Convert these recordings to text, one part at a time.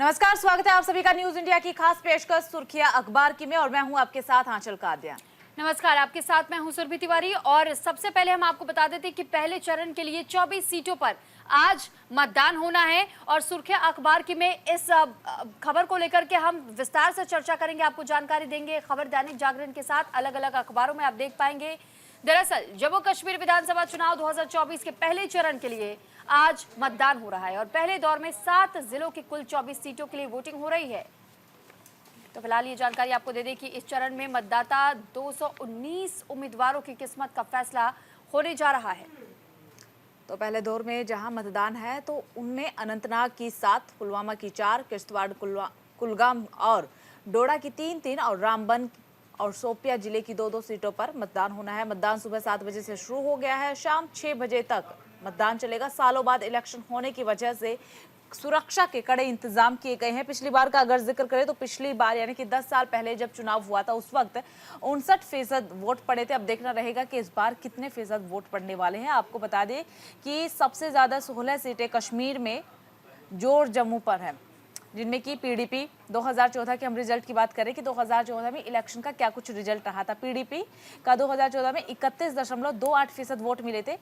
नमस्कार, स्वागत है आप सभी का न्यूज इंडिया की खास पेशकश सुर्खियां अखबार की में और मैं हूं आपके साथ आंचल कादिया। नमस्कार, आपके साथ मैं हूं सुरभि तिवारी। और सबसे पहले हम आपको बता देते हैं कि पहले चरण के लिए 24 सीटों पर आज मतदान होना है और सुर्खियां अखबार की में इस खबर को लेकर के हम विस्तार से चर्चा करेंगे, आपको जानकारी देंगे। खबर दैनिक जागरण के साथ अलग अलग अखबारों में आप देख पाएंगे। दरअसल जम्मू कश्मीर विधानसभा चुनाव 2024 के पहले चरण के लिए आज मतदान हो रहा है और पहले दौर में 7 जिलों की कुल 24 सीटों के लिए वोटिंग हो रही है। तो फिलहाल ये जानकारी आपको दे दें कि इस चरण में मतदाता 219 उम्मीदवारों की किस्मत का फैसला होने जा रहा है। तो पहले दौर में जहां मतदान है तो उनमें अनंतनाग की 7, पुलवामा की 4, किश्तवाड़, कुलगाम और डोडा की 3-3 और रामबन और शोपिया जिले की 2-2 सीटों पर मतदान होना है। मतदान सुबह 7 बजे से शुरू हो गया है, शाम 6 बजे तक मतदान चलेगा। सालों बाद इलेक्शन होने की वजह से सुरक्षा के कड़े इंतजाम किए गए हैं। पिछली बार का अगर जिक्र करें तो पिछली बार यानी कि 10 साल पहले जब चुनाव हुआ था उस वक्त 59% वोट पड़े थे। अब देखना रहेगा कि इस बार कितने फीसद वोट पड़ने वाले हैं। आपको बता दें कि सबसे ज्यादा 16 सीटें कश्मीर में जोर जम्मू पर है, जिनमें कि पीडीपी 2014 के हम रिजल्ट की बात करें कि 2014 में इलेक्शन का क्या कुछ रिजल्ट रहा था। पीडीपी का 2014 में 31.28% वोट मिले थे,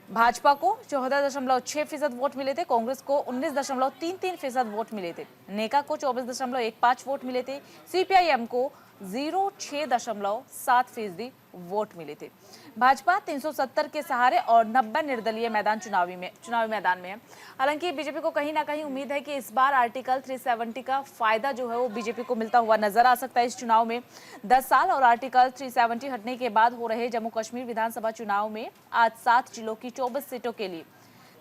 भाजपा को 14.6% वोट मिले थे, कांग्रेस को 19.33% वोट मिले थे, नेका को 24.15 वोट मिले थे, सीपीआईएम को 0.6% वोट मिले थे। भाजपा 370 के सहारे और 90 निर्दलीय चुनावी मैदान में है। हालांकि बीजेपी को कहीं ना कहीं उम्मीद है कि इस बार आर्टिकल 370 का फायदा जो है वो बीजेपी को मिलता हुआ नजर आ सकता है। इस चुनाव में 10 साल और आर्टिकल 370 हटने के बाद हो रहे जम्मू कश्मीर विधानसभा चुनाव में आज 7 जिलों की 24 सीटों के लिए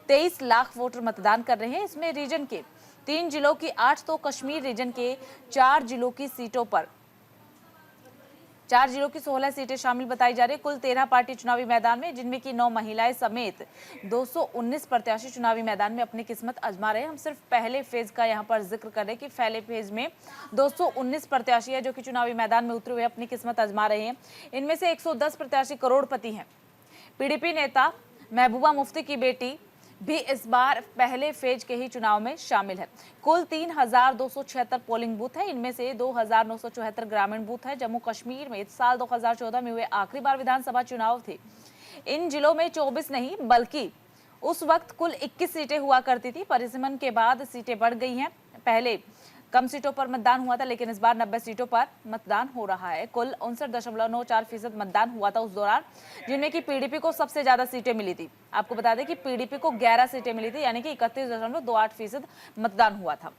23 लाख वोटर मतदान कर रहे हैं। इसमें रीजन के 3 जिलों की 8 तो कश्मीर रीजन के 4 जिलों की सीटों पर 4 जिलों की 16 सीटें शामिल बताई जा रही है। कुल 13 पार्टी चुनावी मैदान में, जिनमें की 9 महिलाएं समेत 219 प्रत्याशी चुनावी मैदान में अपनी किस्मत आजमा रहे हैं। हम सिर्फ पहले फेज का यहां पर जिक्र करें कि पहले फेज में 219 प्रत्याशी है जो कि चुनावी मैदान में उतरे हुए अपनी किस्मत आजमा रहे हैं। इनमें से 110 प्रत्याशी करोड़पति हैं। पीडीपी नेता महबूबा मुफ्ती की बेटी भी इस बार पहले फेज के ही चुनाव में शामिल है। कुल 3276 पोलिंग बूथ है, इनमें से 2974 ग्रामीण बूथ है। जम्मू कश्मीर में इस साल 2014 में हुए आखिरी बार विधानसभा चुनाव थे। इन जिलों में 24 नहीं बल्कि उस वक्त कुल 21 सीटें हुआ करती थी। परिसीमन के बाद सीटें बढ़ गई हैं। पहले कम सीटों पर मतदान हुआ था, लेकिन इस बार 90 सीटों पर मतदान हो रहा है। कुल 59.94% मतदान हुआ था उस दौरान, जिनमें कि पीडीपी को सबसे ज्यादा सीटें मिली थी। आपको बता दें कि पीडीपी को 11 सीटें मिली थी, यानी कि 31.28% मतदान हुआ था।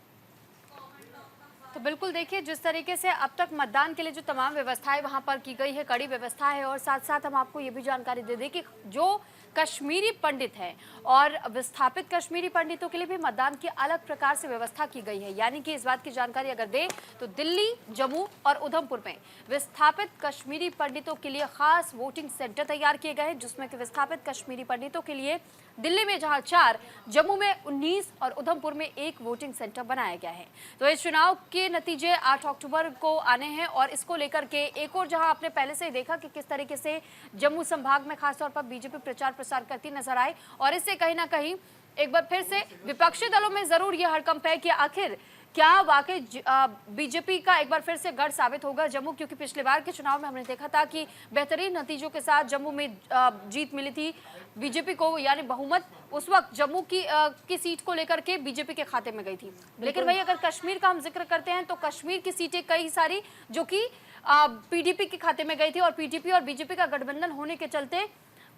तो बिल्कुल देखिए, जिस तरीके से अब तक मतदान के लिए जो तमाम व्यवस्थाएं वहां पर की गई है, कड़ी व्यवस्था है। और साथ साथ हम आपको ये भी जानकारी दे दें कि जो कश्मीरी पंडित हैं और विस्थापित कश्मीरी पंडितों के लिए भी मतदान की अलग प्रकार से व्यवस्था की गई है। यानी कि इस बात की जानकारी अगर दें तो दिल्ली, जम्मू और उधमपुर में विस्थापित कश्मीरी पंडितों के लिए खास वोटिंग सेंटर तैयार किए गए हैं, जिसमें कि विस्थापित कश्मीरी पंडितों के लिए दिल्ली में जहां 4, जम्मू में 19 और उधमपुर में 1 वोटिंग सेंटर बनाया गया है। तो इस चुनाव के नतीजे 8 अक्टूबर को आने हैं और इसको लेकर के एक और जहां आपने पहले से ही देखा कि किस तरीके से जम्मू संभाग में खासतौर पर बीजेपी प्रचार प्रसार करती नजर आई और इससे कहीं ना कहीं एक बार फिर से विपक्षी दलों में जरूर यह हड़कंप है कि आखिर क्या वाकई बीजेपी का एक बार फिर से गढ़ साबित होगा जम्मू, क्योंकि पिछले बार के चुनाव में हमने देखा था कि बेहतरीन नतीजों के साथ जम्मू में जीत मिली थी बीजेपी को, यानी बहुमत उस वक्त जम्मू की सीट को लेकर के बीजेपी के खाते में गई थी। लेकिन वही अगर कश्मीर का हम जिक्र करते हैं तो कश्मीर की सीटें कई सारी जो कि पीडीपी के खाते में गई थी और पीडीपी और बीजेपी का गठबंधन होने के चलते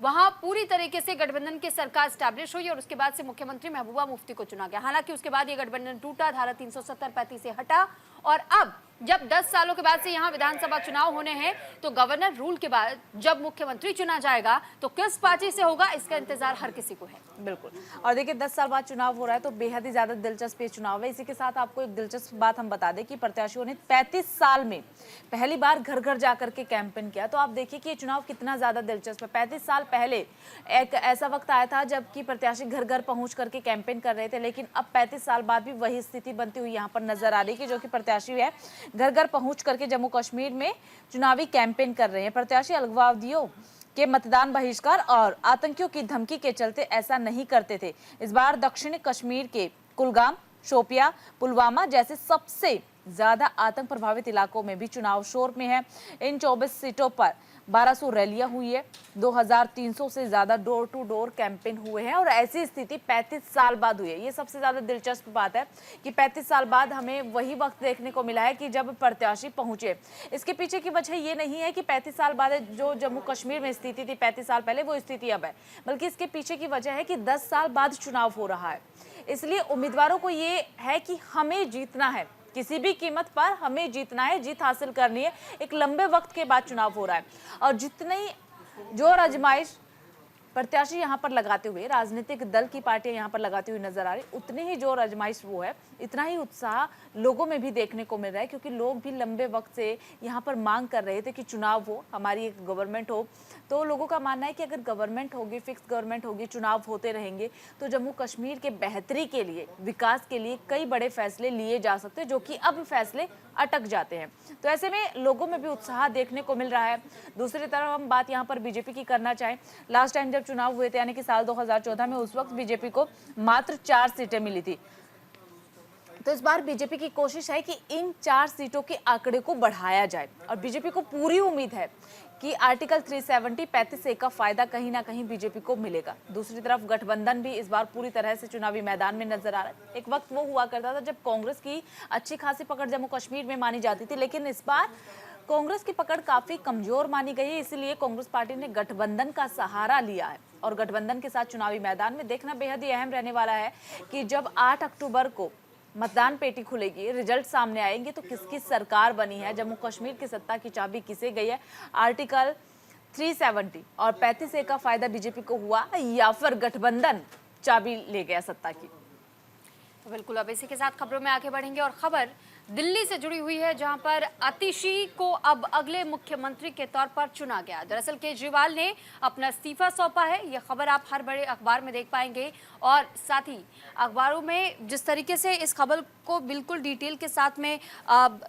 वहां पूरी तरीके से गठबंधन की सरकार स्टैब्लिश हुई और उसके बाद से मुख्यमंत्री महबूबा मुफ्ती को चुना गया। हालांकि उसके बाद ये गठबंधन टूटा, धारा 370-35 से हटा और अब जब 10 सालों के बाद से यहाँ विधानसभा चुनाव होने हैं तो गवर्नर रूल के बाद जब मुख्यमंत्री चुना जाएगा तो किस पार्टी से होगा, इसका इंतजार हर किसी को है। बिल्कुल। और देखिए 10 साल बाद चुनाव हो रहा है तो बेहद ही ज्यादा दिलचस्प ये चुनाव है। इसी के साथ आपको एक दिलचस्प बात हम बता दें कि प्रत्याशियों ने 35 साल में पहली बार घर घर जाकर के कैंपेन किया। तो आप देखिए कि ये चुनाव कितना ज्यादा दिलचस्प है। 35 साल पहले एक ऐसा वक्त आया था जबकि प्रत्याशी घर घर पहुंच करके कैंपेन कर रहे थे, लेकिन अब 35 साल बाद भी वही स्थिति बनती हुई यहाँ पर नजर आ रही है कि जो कि प्रत्याशी है घर घर पहुंच करके जम्मू कश्मीर में चुनावी कैंपेन कर रहे हैं। प्रत्याशी अलगाववादियों के मतदान बहिष्कार और आतंकियों की धमकी के चलते ऐसा नहीं करते थे। इस बार दक्षिणी कश्मीर के कुलगाम, शोपिया, पुलवामा जैसे सबसे ज्यादा आतंक प्रभावित इलाकों में भी चुनाव शोर में है। इन 24 सीटों पर 1200 रैलियां हुई है, 2300 से ज्यादा डोर टू डोर कैंपेन हुए हैं और ऐसी स्थिति 35 साल बाद हुई है। ये सबसे ज्यादा दिलचस्प बात है कि 35 साल बाद हमें वही वक्त देखने को मिला है कि जब प्रत्याशी पहुंचे। इसके पीछे की वजह ये नहीं है कि 35 साल बाद जो जम्मू कश्मीर में स्थिति थी 35 साल पहले, वो स्थिति अब है, बल्कि इसके पीछे की वजह है कि 10 साल बाद चुनाव हो रहा है। इसलिए उम्मीदवारों को ये है कि हमें जीतना है, किसी भी कीमत पर हमें जीतना है, जीत हासिल करनी है। एक लंबे वक्त के बाद चुनाव हो रहा है और जितनी जोर आजमाइश प्रत्याशी यहाँ पर लगाते हुए, राजनीतिक दल की पार्टियां यहाँ पर लगाती हुई नजर आ रही, उतनी ही जोर आजमाइश वो है, इतना ही उत्साह लोगों में भी देखने को मिल रहा है, क्योंकि लोग भी लंबे वक्त से यहाँ पर मांग कर रहे थे कि चुनाव हो, हमारी एक गवर्नमेंट हो। तो लोगों का मानना है कि अगर गवर्नमेंट होगी, फिक्स गवर्नमेंट होगी, चुनाव होते रहेंगे तो जम्मू कश्मीर के बेहतरी के लिए, विकास के लिए कई बड़े फैसले लिए जा सकते हैं, जो कि अब फैसले अटक जाते हैं। तो ऐसे में लोगों में भी उत्साह देखने को मिल रहा है। दूसरी तरफ हम बात यहाँ पर बीजेपी की करना चाहें, लास्ट टाइम जब चुनाव हुए थे यानी कि साल 2014 में, उस वक्त बीजेपी को मात्र 4 सीटें मिली थी। तो इस बार बीजेपी की कोशिश है कि इन 4 सीटों के आंकड़े को बढ़ाया जाए और बीजेपी को पूरी उम्मीद है कि आर्टिकल 370 35A का फायदा कहीं ना कहीं बीजेपी को मिलेगा। दूसरी तरफ गठबंधन भी इस बार पूरी तरह से चुनावी मैदान में नजर आ रहा है। एक वक्त वो हुआ करता था जब कांग्रेस की अच्छी खासी पकड़ जम्मू कश्मीर में मानी जाती थी, लेकिन इस बार कांग्रेस की पकड़ काफी कमजोर मानी गई है। इसलिए कांग्रेस पार्टी ने गठबंधन का सहारा लिया है और गठबंधन के साथ चुनावी मैदान में देखना बेहद ही अहम रहने वाला है कि जब 8 अक्टूबर को मतदान पेटी खुलेगी, रिजल्ट सामने आएंगे तो किसकी सरकार बनी है, जम्मू कश्मीर की सत्ता की चाबी किसे गई है, आर्टिकल 370 और 35A का फायदा बीजेपी को हुआ या फिर गठबंधन चाबी ले गया सत्ता की। तो बिल्कुल अब इसी के साथ खबरों में आगे बढ़ेंगे और खबर दिल्ली से जुड़ी हुई है, जहां पर आतिशी को अब अगले मुख्यमंत्री के तौर पर चुना गया। दरअसल केजरीवाल ने अपना इस्तीफा सौंपा है। यह खबर आप हर बड़े अखबार में देख पाएंगे और साथ ही अखबारों में जिस तरीके से इस खबर को बिल्कुल डिटेल के साथ में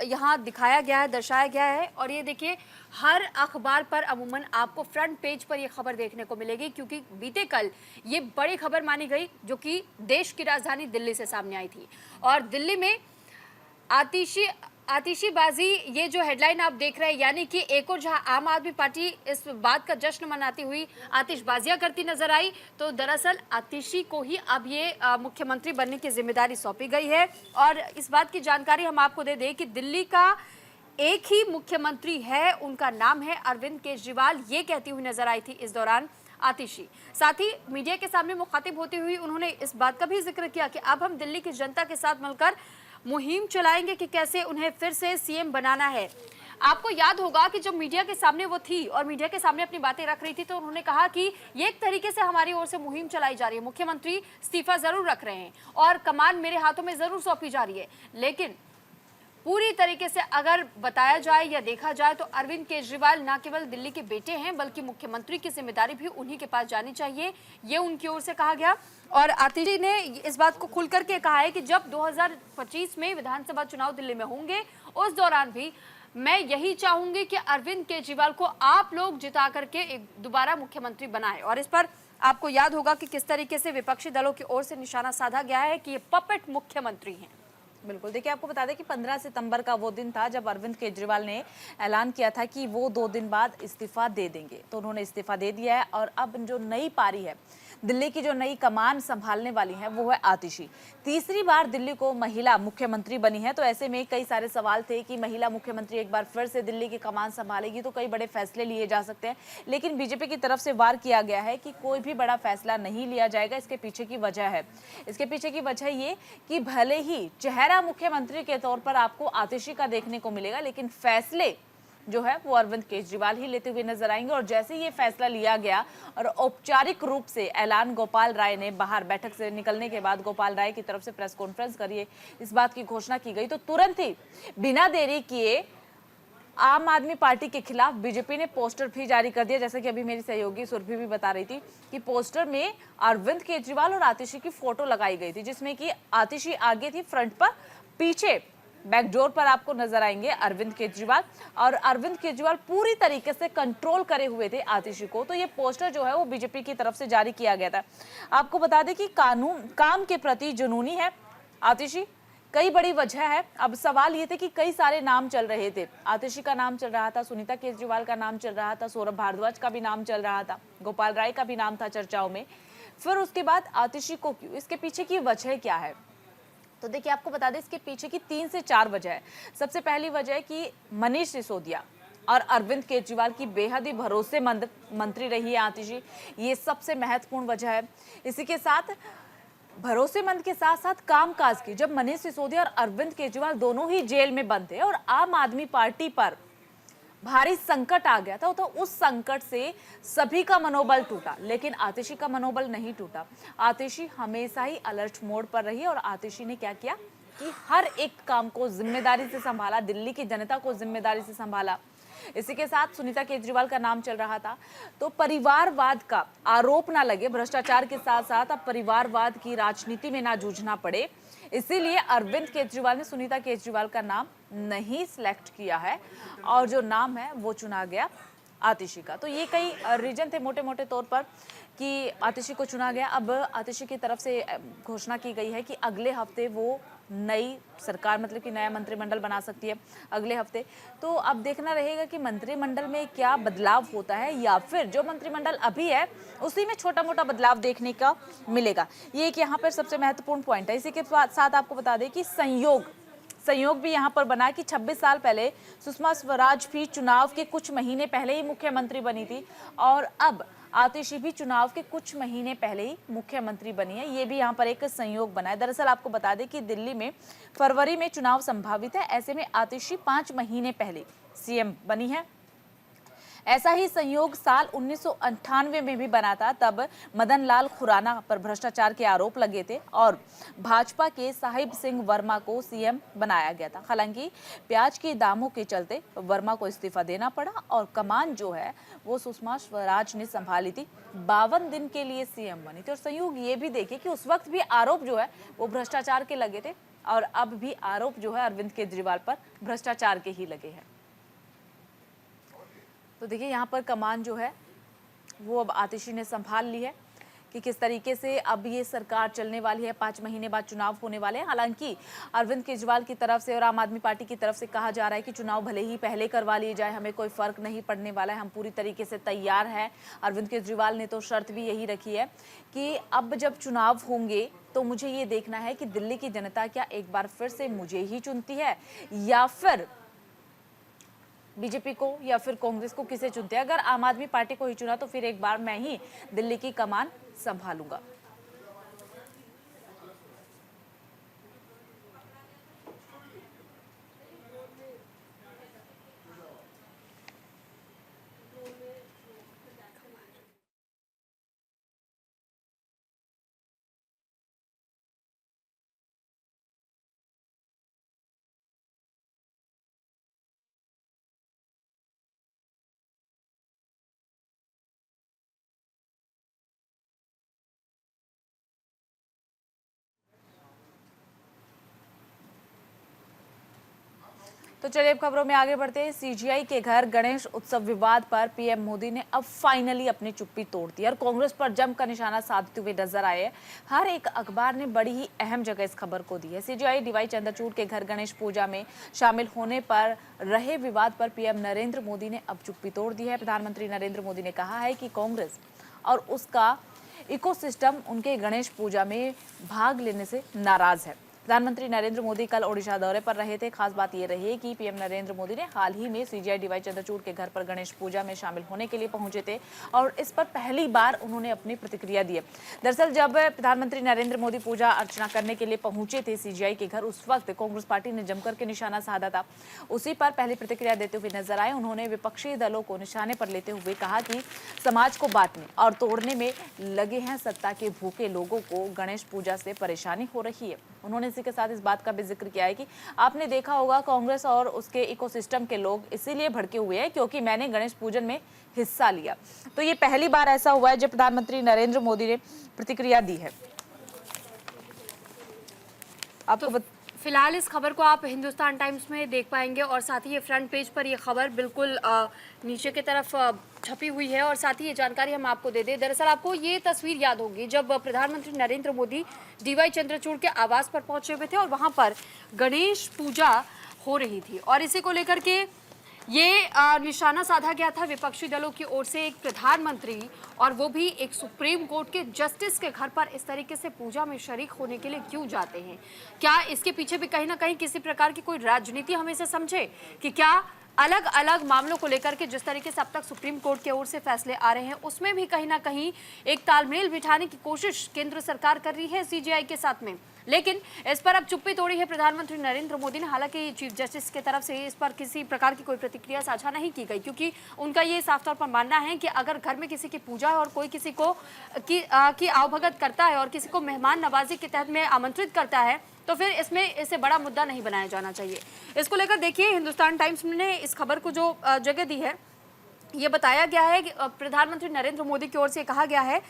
यहाँ दिखाया गया है, दर्शाया गया है। और ये देखिए, हर अखबार पर अमूमन आपको फ्रंट पेज पर यह खबर देखने को मिलेगी, क्योंकि बीते कल ये बड़ी खबर मानी गई जो कि देश की राजधानी दिल्ली से सामने आई थी। और दिल्ली में आतिशीबाजी, ये जो हेडलाइन आप देख रहे हैं, यानी कि एक और जहां आम आदमी पार्टी इस बात का जश्न मनाती हुई आतिशबाजियां करती नजर आई, तो दरअसल आतिशी को ही अब ये मुख्यमंत्री बनने की जिम्मेदारी सौंपी गई है। और इस बात की जानकारी हम आपको दे दें कि दिल्ली का एक ही मुख्यमंत्री है, उनका नाम है अरविंद केजरीवाल। ये कहती हुई नजर आई थी इस दौरान आतिशी। साथ ही मीडिया के सामने मुखातिब होते हुए उन्होंने इस बात का भी जिक्र किया कि अब हम दिल्ली की जनता के साथ मिलकर मुहिम चलाएंगे कि कैसे उन्हें फिर से सीएम बनाना है। आपको याद होगा कि जब मीडिया के सामने वो थी और मीडिया के सामने अपनी बातें रख रही थी, तो उन्होंने कहा कि ये एक तरीके से हमारी ओर से मुहिम चलाई जा रही है, मुख्यमंत्री इस्तीफा जरूर रख रहे हैं और कमान मेरे हाथों में जरूर सौंपी जा रही है, लेकिन पूरी तरीके से अगर बताया जाए या देखा जाए तो अरविंद केजरीवाल न केवल दिल्ली के बेटे हैं, बल्कि मुख्यमंत्री की जिम्मेदारी भी उन्हीं के पास जानी चाहिए, ये उनकी ओर से कहा गया। और आतिशी ने इस बात को खुल करके कहा है कि जब 2025 में विधानसभा चुनाव दिल्ली में होंगे, उस दौरान भी मैं यही चाहूंगी कि अरविंद केजरीवाल को आप लोग जिता करके एक दोबारा मुख्यमंत्री बनाए। और इस पर आपको याद होगा कि किस तरीके से विपक्षी दलों की ओर से निशाना साधा गया है कि ये पपेट मुख्यमंत्री हैं। बिल्कुल, देखिए आपको बता दें कि 15 सितंबर का वो दिन था जब अरविंद केजरीवाल ने ऐलान किया था कि वो 2 दिन बाद इस्तीफा दे देंगे, तो उन्होंने इस्तीफा दे दिया है। और अब जो नई पारी है, दिल्ली की जो नई कमान संभालने वाली है वो है आतिशी। तीसरी बार दिल्ली को महिला मुख्यमंत्री बनी है, तो ऐसे में कई सारे सवाल थे कि महिला मुख्यमंत्री एक बार फिर से दिल्ली की कमान संभालेगी तो कई बड़े फैसले लिए जा सकते हैं, लेकिन बीजेपी की तरफ से वार किया गया है कि कोई भी बड़ा फैसला नहीं लिया जाएगा। इसके पीछे की वजह है, इसके पीछे की वजह ये कि भले ही चेहरा मुख्यमंत्री के तौर पर आपको आतिशी का देखने को मिलेगा, लेकिन फैसले जो है वो अरविंद केजरीवाल ही लेते हुए नजर आएंगे। और जैसे ये फैसला लिया गया और औपचारिक रूप से ऐलान गोपाल राय ने बाहर बैठक से निकलने के बाद गोपाल राय की तरफ से प्रेस कॉन्फ्रेंस करिए इस बात की घोषणा की गई, तो तुरंत ही बिना देरी किए आम आदमी पार्टी के खिलाफ बीजेपी ने पोस्टर भी जारी कर दिया। जैसे कि अभी मेरी सहयोगी सुरभि भी बता रही थी कि पोस्टर में अरविंद केजरीवाल और आतिशी की फोटो लगाई गई थी, जिसमें कि आतिशी आगे थी फ्रंट पर, पीछे बैकडोर पर आपको नजर आएंगे अरविंद केजरीवाल, और अरविंद केजरीवाल पूरी तरीके से कंट्रोल करे हुए थे आतिशी को। तो ये पोस्टर जो है वो बीजेपी की तरफ से जारी किया गया था। आपको बता दें कि कानून काम के प्रति जुनूनी है, आतिशी, कई बड़ी वजह है। अब सवाल ये थे कि कई सारे नाम चल रहे थे, आतिशी का नाम चल रहा था, सुनीता केजरीवाल का नाम चल रहा था, सौरभ भारद्वाज का भी नाम चल रहा था, गोपाल राय का भी नाम था चर्चाओं में। फिर उसके बाद आतिशी को क्यों, इसके पीछे की वजह क्या है? तो देखिए, आपको बता दें इसके पीछे की 3 से 4 वजह है। सबसे पहली वजह है कि मनीष सिसोदिया और अरविंद केजरीवाल की बेहद ही भरोसेमंद मंत्री रही है आतिशी, ये सबसे महत्वपूर्ण वजह है। इसी के साथ भरोसेमंद के साथ साथ कामकाज की, जब मनीष सिसोदिया और अरविंद केजरीवाल दोनों ही जेल में बंद थे और आम आदमी पार्टी पर भारी संकट आ गया था, तो उस संकट से सभी का मनोबल टूटा, लेकिन आतिशी का मनोबल नहीं टूटा। आतिशी हमेशा ही अलर्ट मोड पर रही और आतिशी ने क्या किया कि हर एक काम को जिम्मेदारी से संभाला, दिल्ली की जनता को जिम्मेदारी से संभाला। इसी के साथ सुनीता केजरीवाल का नाम चल रहा था, तो परिवारवाद का आरोप ना लगे, भ्रष्टाचार के साथ साथ अब परिवारवाद की राजनीति में ना जूझना पड़े, इसीलिए अरविंद केजरीवाल ने सुनीता केजरीवाल का नाम नहीं सिलेक्ट किया है और जो नाम है वो चुना गया आतिशी का। तो ये कई रीजन थे मोटे मोटे तौर पर कि आतिशी को चुना गया। अब आतिशी की तरफ से घोषणा की गई है कि अगले हफ्ते वो नई सरकार, मतलब कि नया मंत्रिमंडल बना सकती है अगले हफ्ते। तो अब देखना रहेगा कि मंत्रिमंडल में क्या बदलाव होता है या फिर जो मंत्रिमंडल अभी है उसी में छोटा मोटा बदलाव देखने का मिलेगा। ये एक यहाँ पर सबसे महत्वपूर्ण पॉइंट है। इसी के साथ आपको बता दें कि संयोग भी यहाँ पर बना कि 26 साल पहले सुषमा स्वराज भी चुनाव के कुछ महीने पहले ही मुख्यमंत्री बनी थी और अब आतिशी भी चुनाव के कुछ महीने पहले ही मुख्यमंत्री बनी है। ये भी यहाँ पर एक संयोग बना है। दरअसल आपको बता दें कि दिल्ली में फरवरी में चुनाव संभावित है, ऐसे में आतिशी 5 महीने पहले सीएम बनी है। ऐसा ही संयोग साल 1998 में भी बना था, तब मदन लाल खुराना पर भ्रष्टाचार के आरोप लगे थे और भाजपा के साहिब सिंह वर्मा को सीएम बनाया गया था। हालांकि प्याज के दामों के चलते वर्मा को इस्तीफा देना पड़ा और कमान जो है वो सुषमा स्वराज ने संभाली थी। 52 दिन के लिए सीएम बनी थी। और संयोग ये भी देखिए कि उस वक्त भी आरोप जो है वो भ्रष्टाचार के लगे थे और अब भी आरोप जो है अरविंद केजरीवाल पर भ्रष्टाचार के ही लगे हैं। तो देखिए, यहाँ पर कमान जो है वो अब आतिशी ने संभाल ली है कि किस तरीके से अब ये सरकार चलने वाली है। 5 महीने बाद चुनाव होने वाले हैं। हालांकि अरविंद केजरीवाल की तरफ से और आम आदमी पार्टी की तरफ से कहा जा रहा है कि चुनाव भले ही पहले करवा लिए जाए, हमें कोई फर्क नहीं पड़ने वाला है, हम पूरी तरीके से तैयार हैं। अरविंद केजरीवाल ने तो शर्त भी यही रखी है कि अब जब चुनाव होंगे तो मुझे ये देखना है कि दिल्ली की जनता क्या एक बार फिर से मुझे ही चुनती है या फिर बीजेपी को या फिर कांग्रेस को, किसे चुनते हैं। अगर आम आदमी पार्टी को ही चुना तो फिर एक बार मैं ही दिल्ली की कमान संभालूंगा। तो चलिए अब खबरों में आगे बढ़ते हैं। सीजीआई के घर गणेश उत्सव विवाद पर पीएम मोदी ने अब फाइनली अपनी चुप्पी तोड़ दी और कांग्रेस पर जमकर निशाना साधते हुए नजर आए। हर एक अखबार ने बड़ी ही अहम जगह इस खबर को दी है। सीजीआई डीवाई चंद्रचूड़ के घर गणेश पूजा में शामिल होने पर रहे विवाद पर पीएम नरेंद्र मोदी ने अब चुप्पी तोड़ दी है। प्रधानमंत्री नरेंद्र मोदी ने कहा है कि कांग्रेस और उसका इकोसिस्टम उनके गणेश पूजा में भाग लेने से नाराज है। प्रधानमंत्री नरेंद्र मोदी कल ओडिशा दौरे पर रहे थे। खास बात यह रही है कि पीएम नरेंद्र मोदी ने हाल ही में सीजीआई डीवाई चंद्रचूड़ के घर पर गणेश पूजा में शामिल होने के लिए पहुंचे थे और इस पर पहली बार उन्होंने अपनी प्रतिक्रिया दी है। दरअसल जब प्रधानमंत्री नरेंद्र मोदी पूजा अर्चना करने के लिए पहुंचे थे सीजीआई के घर, उस वक्त कांग्रेस पार्टी ने जमकर के निशाना साधा था। उसी पर पहली प्रतिक्रिया देते हुए नजर आए। उन्होंने विपक्षी दलों को निशाने पर लेते हुए कहा कि समाज को बांटने और तोड़ने में लगे हैं सत्ता के भूखे लोगों को गणेश पूजा से परेशानी हो रही है। उन्होंने इसी के साथ इस बात का भी जिक्र किया है कि आपने देखा होगा कांग्रेस और उसके इकोसिस्टम के लोग इसीलिए भड़के हुए हैं क्योंकि मैंने गणेश पूजन में हिस्सा लिया। तो ये पहली बार ऐसा हुआ है जब प्रधानमंत्री नरेंद्र मोदी ने प्रतिक्रिया दी है। आपको तो फिलहाल इस खबर को आप हिंदुस्तान टाइम्स में देख पाएंगे और साथ ही ये फ्रंट पेज पर ये खबर बिल्कुल नीचे की तरफ छपी हुई है और साथ ही ये जानकारी हम आपको दे दें। दरअसल आपको ये तस्वीर याद होगी जब प्रधानमंत्री नरेंद्र मोदी डीवाई चंद्रचूड़ के आवास पर पहुंचे हुए थे और वहां पर गणेश पूजा हो रही थी और इसी को लेकर के ये निशाना साधा गया था विपक्षी दलों की ओर से। एक प्रधानमंत्री और वो भी एक सुप्रीम कोर्ट के जस्टिस के घर पर इस तरीके से पूजा में शरीक होने के लिए क्यों जाते हैं? क्या इसके पीछे भी कहीं ना कहीं किसी प्रकार की कोई राजनीति हम इसे समझे कि क्या अलग अलग मामलों को लेकर के जिस तरीके से अब तक सुप्रीम कोर्ट की ओर से फैसले आ रहे हैं उसमें भी कहीं ना कहीं एक तालमेल बिठाने की कोशिश केंद्र सरकार कर रही है सीजेआई के साथ में। लेकिन इस पर अब चुप्पी तोड़ी है प्रधानमंत्री नरेंद्र मोदी ने। हालांकि चीफ जस्टिस की तरफ से इस पर किसी प्रकार की कोई प्रतिक्रिया साझा नहीं की गई क्योंकि उनका ये साफ तौर पर मानना है कि अगर घर में किसी की पूजा है और कोई किसी को की आवभगत करता है और किसी को मेहमान नवाजी के तहत में आमंत्रित करता है तो फिर इसमें इसे बड़ा मुद्दा नहीं बनाया जाना चाहिए। इसको लेकर देखिए हिंदुस्तान टाइम्स ने इस खबर को जो जगह दी है ये बताया गया है कि प्रधानमंत्री नरेंद्र मोदी की ओर से कहा गया है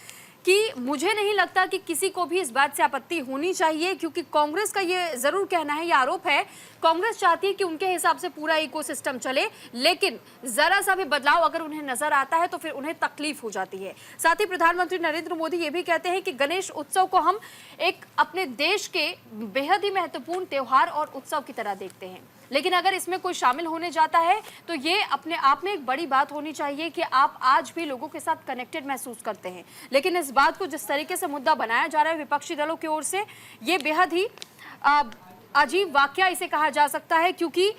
कि मुझे नहीं लगता कि किसी को भी इस बात से आपत्ति होनी चाहिए क्योंकि कांग्रेस का ये जरूर कहना है, ये आरोप है, कांग्रेस चाहती है कि उनके हिसाब से पूरा इकोसिस्टम चले लेकिन जरा सा भी बदलाव अगर उन्हें नजर आता है तो फिर उन्हें तकलीफ हो जाती है। साथ ही प्रधानमंत्री नरेंद्र मोदी ये भी कहते हैं कि गणेश उत्सव को हम एक अपने देश के बेहद ही महत्वपूर्ण त्योहार और उत्सव की तरह देखते हैं, लेकिन अगर इसमें कोई शामिल होने जाता है तो ये अपने आप में एक बड़ी बात होनी चाहिए कि आप आज भी लोगों के साथ कनेक्टेड महसूस करते हैं। लेकिन इस बात को जिस तरीके से मुद्दा बनाया जा रहा है विपक्षी दलों की ओर से ये बेहद ही अजीब वाकया इसे कहा जा सकता है क्योंकि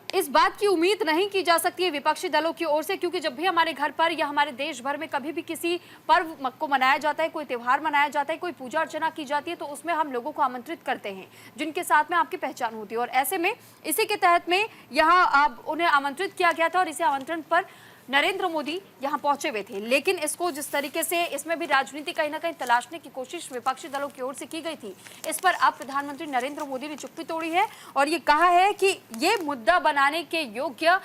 इस बात की उम्मीद नहीं की जा सकती है विपक्षी दलों की ओर से क्योंकि जब भी हमारे घर पर या हमारे देश भर में कभी भी किसी पर्व को मनाया जाता है, कोई त्यौहार मनाया जाता है, कोई पूजा अर्चना की जाती है तो उसमें हम लोगों को आमंत्रित करते हैं जिनके साथ में आपकी पहचान होती है और ऐसे में इसी के तहत में यहाँ उन्हें आमंत्रित किया गया था और इसे आमंत्रण पर नरेंद्र मोदी यहां पहुंचे हुए थे। लेकिन इसको जिस तरीके से इसमें भी राजनीति कहीं ना कहीं तलाशने की कोशिश विपक्षी दलों की ओर से की गई थी, इस पर अब प्रधानमंत्री नरेंद्र मोदी ने चुप्पी तोड़ी है और ये कहा है कि ये मुद्दा बनाने के योग्य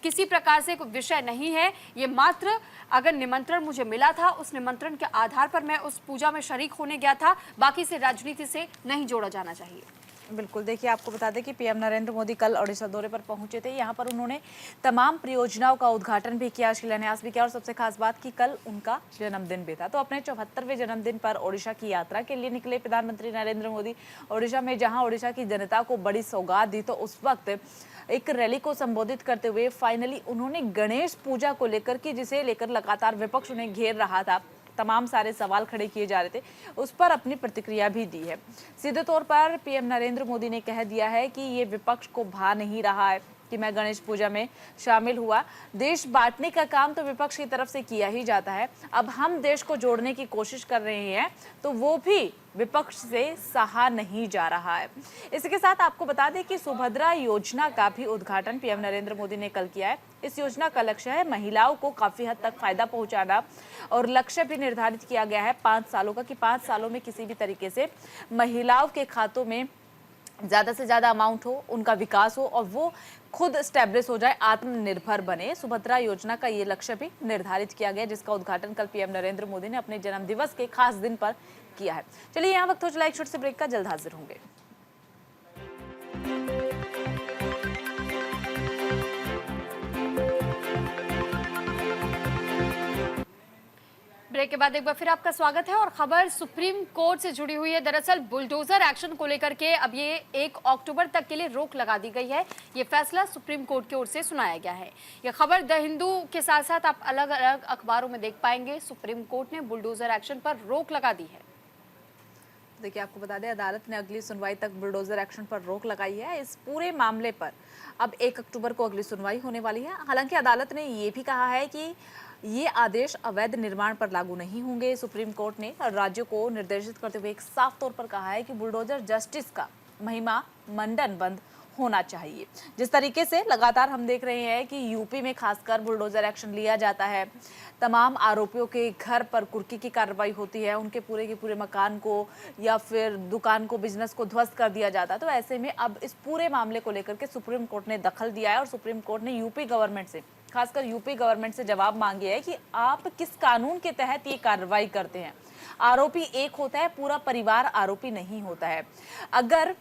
किसी प्रकार से कोई विषय नहीं है, ये मात्र अगर निमंत्रण मुझे मिला था उस निमंत्रण के आधार पर मैं उस पूजा में शरीक होने गया था, बाकी से राजनीति से नहीं जोड़ा जाना चाहिए। बिल्कुल, देखिए आपको बता दें कि पीएम नरेंद्र मोदी कल ओडिशा दौरे पर पहुंचे थे। यहाँ पर उन्होंने तमाम परियोजनाओं का उद्घाटन भी किया, शिलान्यास भी किया और सबसे खास बात कि कल उनका जन्मदिन भी था। तो अपने 74वें जन्मदिन पर ओडिशा की यात्रा के लिए निकले प्रधानमंत्री नरेंद्र मोदी। ओडिशा में जहां ओडिशा की जनता को बड़ी सौगात दी तो उस वक्त एक रैली को संबोधित करते हुए फाइनली उन्होंने गणेश पूजा को लेकर कि जिसे लेकर लगातार विपक्ष उन्हें घेर रहा था, तमाम सारे सवाल खड़े किए जा रहे थे, उस पर अपनी प्रतिक्रिया भी दी है। सीधे तौर पर पीएम नरेंद्र मोदी ने कह दिया है कि ये विपक्ष को भा नहीं रहा है कि मैं गणेश पूजा में शामिल हुआ। देश बांटने का काम तो विपक्ष की तरफ से किया ही जाता है, अब हम देश को जोड़ने की कोशिश कर रहे हैं तो वो भी विपक्ष से सहा नहीं जा रहा है। इसके साथ आपको बता दें कि सुभद्रा योजना का भी उद्घाटन पीएम नरेंद्र मोदी ने कल किया है। इस योजना का लक्ष्य है महिलाओं को काफी हद तक फायदा पहुंचाना और लक्ष्य भी निर्धारित किया गया है 5 सालों का कि 5 सालों में किसी भी तरीके से महिलाओं के खातों में ज़्यादा से ज़्यादा अमाउंट हो, उनका विकास हो और वो खुद स्टैब्लिश हो जाए, आत्मनिर्भर बने। सुभद्रा योजना का ये लक्ष्य भी निर्धारित किया गया जिसका उद्घाटन कल पीएम नरेंद्र मोदी ने अपने जन्मदिवस के खास दिन पर किया है। चलिए यहाँ वक्त हो चला एक छोटे से ब्रेक का, जल्द हाजिर होंगे। ब्रेक के बाद एक बार फिर आपका स्वागत है और खबर सुप्रीम कोर्ट से जुड़ी हुई है। दरअसल बुलडोजर एक्शन को लेकर के अब ये 1 अक्टूबर तक के लिए रोक लगा दी गई है। ये फैसला सुप्रीम कोर्ट की ओर से सुनाया गया है। ये खबर द हिंदू के साथ साथ आप अलग अलग अखबारों में देख पाएंगे। सुप्रीम कोर्ट ने बुलडोजर एक्शन पर रोक लगा दी है। देखिए आपको बता दें अदालत ने अगली सुनवाई तक बुलडोजर एक्शन पर रोक लगाई है। इस पूरे मामले पर अब 1 अक्टूबर को अगली सुनवाई होने वाली है। हालांकि अदालत ने ये भी कहा है कि ये आदेश अवैध निर्माण पर लागू नहीं होंगे। सुप्रीम कोर्ट ने राज्यों को निर्देशित करते हुए एक साफ तौर पर कहा है कि बुलडोजर जस्टिस का महिमा मंडन बंद होना चाहिए। जिस तरीके से लगातार हम देख रहे हैं कि यूपी में खासकर बुलडोजर एक्शन लिया जाता है, तमाम आरोपियों के घर पर कुर्की की कार्रवाई होती है, उनके पूरे के पूरे मकान को या फिर दुकान को, बिजनेस को ध्वस्त कर दिया जाता है। तो ऐसे में अब इस पूरे मामले को लेकर के सुप्रीम कोर्ट ने दखल दिया है और सुप्रीम कोर्ट ने यूपी गवर्नमेंट से, खासकर यूपी गवर्नमेंट से जवाब मांगे है कि आप किस कानून के तहत ये कार्रवाई करते हैं। आरोपी एक होता है, पूरा परिवार आरोपी नहीं होता है। अगर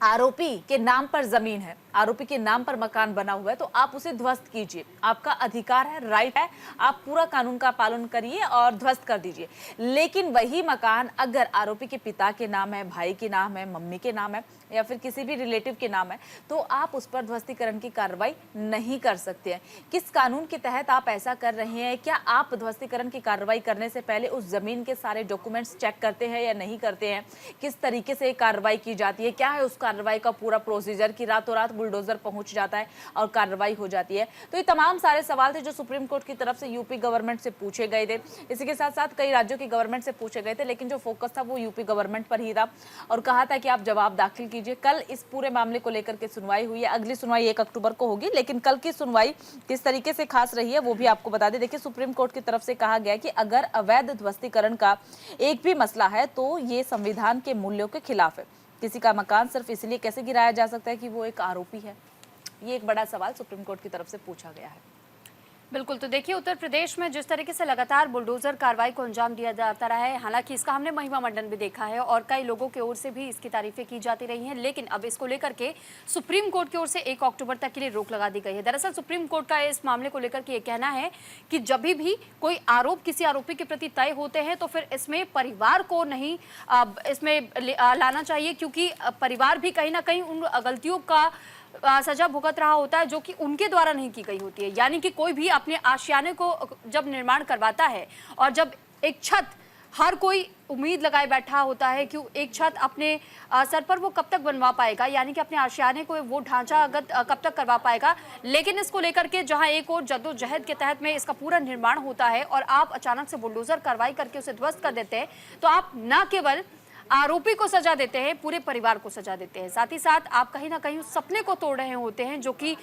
आरोपी के नाम पर जमीन है, आरोपी के नाम पर मकान बना हुआ है, तो आप उसे ध्वस्त कीजिए, आपका अधिकार है, राइट है, आप पूरा कानून का पालन करिए और ध्वस्त कर दीजिए। लेकिन वही मकान अगर आरोपी के पिता के नाम है, भाई के नाम है, मम्मी के नाम है या फिर किसी भी रिलेटिव के नाम है, तो आप उस पर ध्वस्तीकरण की कार्रवाई नहीं कर सकते हैं। किस कानून के तहत आप ऐसा कर रहे हैं? क्या आप ध्वस्तीकरण की कार्रवाई करने से पहले उस जमीन के सारे डॉक्यूमेंट्स चेक करते हैं या नहीं करते हैं? किस तरीके से कार्रवाई की जाती है? क्या है उस कार्रवाई का पूरा प्रोसीजर कि रातों रात बुलडोजर पहुंच जाता है और कार्रवाई हो जाती है? तो ये तमाम सारे सवाल थे जो सुप्रीम कोर्ट की तरफ से यूपी गवर्नमेंट से पूछे गए थे। इसी के साथ साथ कई राज्यों की गवर्नमेंट से पूछे गए थे, लेकिन जो फोकस था वो यूपी गवर्नमेंट पर ही था और कहा था कि आप जवाब दाखिल कीजिए। कल इस पूरे मामले को लेकर के सुनवाई हुई है। अगली सुनवाई 1 अक्टूबर को होगी, लेकिन कल की सुनवाई किस तरीके से खास रही है वो भी आपको बता दें। देखिए, सुप्रीम कोर्ट की तरफ से कहा गया कि अगर अवैध ध्वस्तीकरण का एक भी मसला है तो ये संविधान के मूल्यों के खिलाफ है। किसी का मकान सिर्फ इसलिए कैसे गिराया जा सकता है कि वो एक आरोपी है? ये एक बड़ा सवाल सुप्रीम कोर्ट की तरफ से पूछा गया है। बिल्कुल, तो देखिए उत्तर प्रदेश में जिस तरीके से लगातार बुलडोजर कार्रवाई को अंजाम दिया जाता रहा है, हालांकि इसका हमने महिमा मंडन भी देखा है और कई लोगों की ओर से भी इसकी तारीफें की जाती रही हैं, लेकिन अब इसको लेकर के सुप्रीम कोर्ट की ओर से 1 अक्टूबर तक के लिए रोक लगा दी गई है। दरअसल सुप्रीम कोर्ट का इस मामले को लेकर के ये कहना है कि जब भी कोई आरोप किसी आरोपी के प्रति तय होते हैं तो फिर इसमें परिवार को नहीं इसमें लाना चाहिए, क्योंकि परिवार भी कहीं ना कहीं उन गलतियों का सजा भुगत रहा होता है जो कि उनके द्वारा नहीं की गई होती है। यानी कि कोई भी अपने आशियाने को जब निर्माण करवाता है और जब एक छत हर कोई उम्मीद लगाए बैठा होता है कि एक छत अपने सर पर वो कब तक बनवा पाएगा, यानी कि अपने आशियाने को वो ढांचागत कब तक करवा पाएगा। लेकिन इसको लेकर के जहां एक और जद्दोजहद के तहत में इसका पूरा निर्माण होता है और आप अचानक से बुलडोजर कार्रवाई करके उसे ध्वस्त कर देते हैं, तो आप न केवल आरोपी को सजा देते हैं, पूरे परिवार को सजा देते हैं। साथ ही साथ आप कहीं ना कहीं उस सपने को तोड़ रहे होते हैं जो कि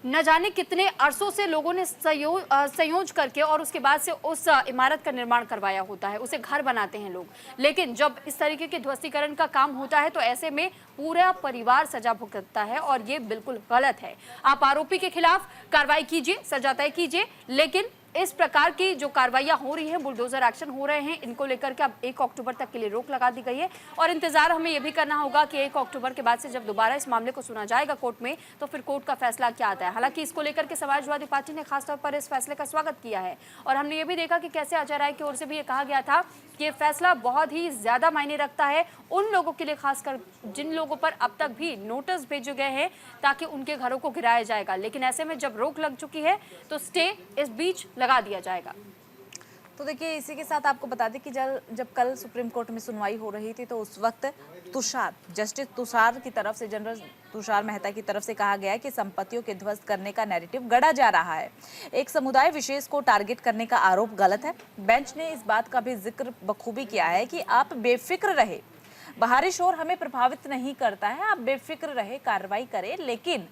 न जाने कितने अरसों से लोगों ने संयोज करके और उसके बाद से उस इमारत का निर्माण करवाया होता है, उसे घर बनाते हैं लोग। लेकिन जब इस तरीके के ध्वस्तीकरण का काम होता है तो ऐसे में पूरा परिवार सजा भुगतता है और ये बिल्कुल गलत है। आप आरोपी के खिलाफ कार्रवाई कीजिए, सजा तय कीजिए, लेकिन इस प्रकार की जो कार्रवाइयां हो रही हैं, बुलडोजर एक्शन हो रहे हैं, इनको लेकर के अब 1 अक्टूबर तक के लिए रोक लगा दी गई है और इंतजार हमें यह भी करना होगा कि 1 अक्टूबर के बाद से जब दोबारा इस मामले को सुना जाएगा कोर्ट में, तो फिर कोर्ट का फैसला क्या आता है। हालांकि इसको लेकर के समाजवादी पार्टी ने खासतौर पर इस फैसले का स्वागत किया है और हमने ये भी देखा कि कैसे अजय राय की ओर से भी ये कहा गया था कि ये फैसला बहुत ही ज्यादा मायने रखता है उन लोगों के लिए, खासकर जिन लोगों पर अब तक भी नोटिस भेजे गए हैं ताकि उनके घरों को गिराया जाएगा। लेकिन ऐसे में जब रोक लग चुकी है तो स्टे इस बीच लगा दिया जाएगा। तो देखिए, इसी के साथ आपको बता दें कि जब कल सुप्रीम कोर्ट में सुनवाई हो रही थी तो उस वक्त जस्टिस तुषार की तरफ से, जनरल तुषार मेहता की तरफ से कहा गया कि संपत्तियों के ध्वस्त करने का नैरेटिव गढ़ा जा रहा है, एक समुदाय विशेष को टारगेट करने का आरोप गलत है। बेंच ने इस बात का भी जिक्र बखूबी किया है कि आप बेफिक्र रहे, बाहरी शोर हमें प्रभावित नहीं करता है, आप बेफिक्र रहे, कार्रवाई करें, लेकिन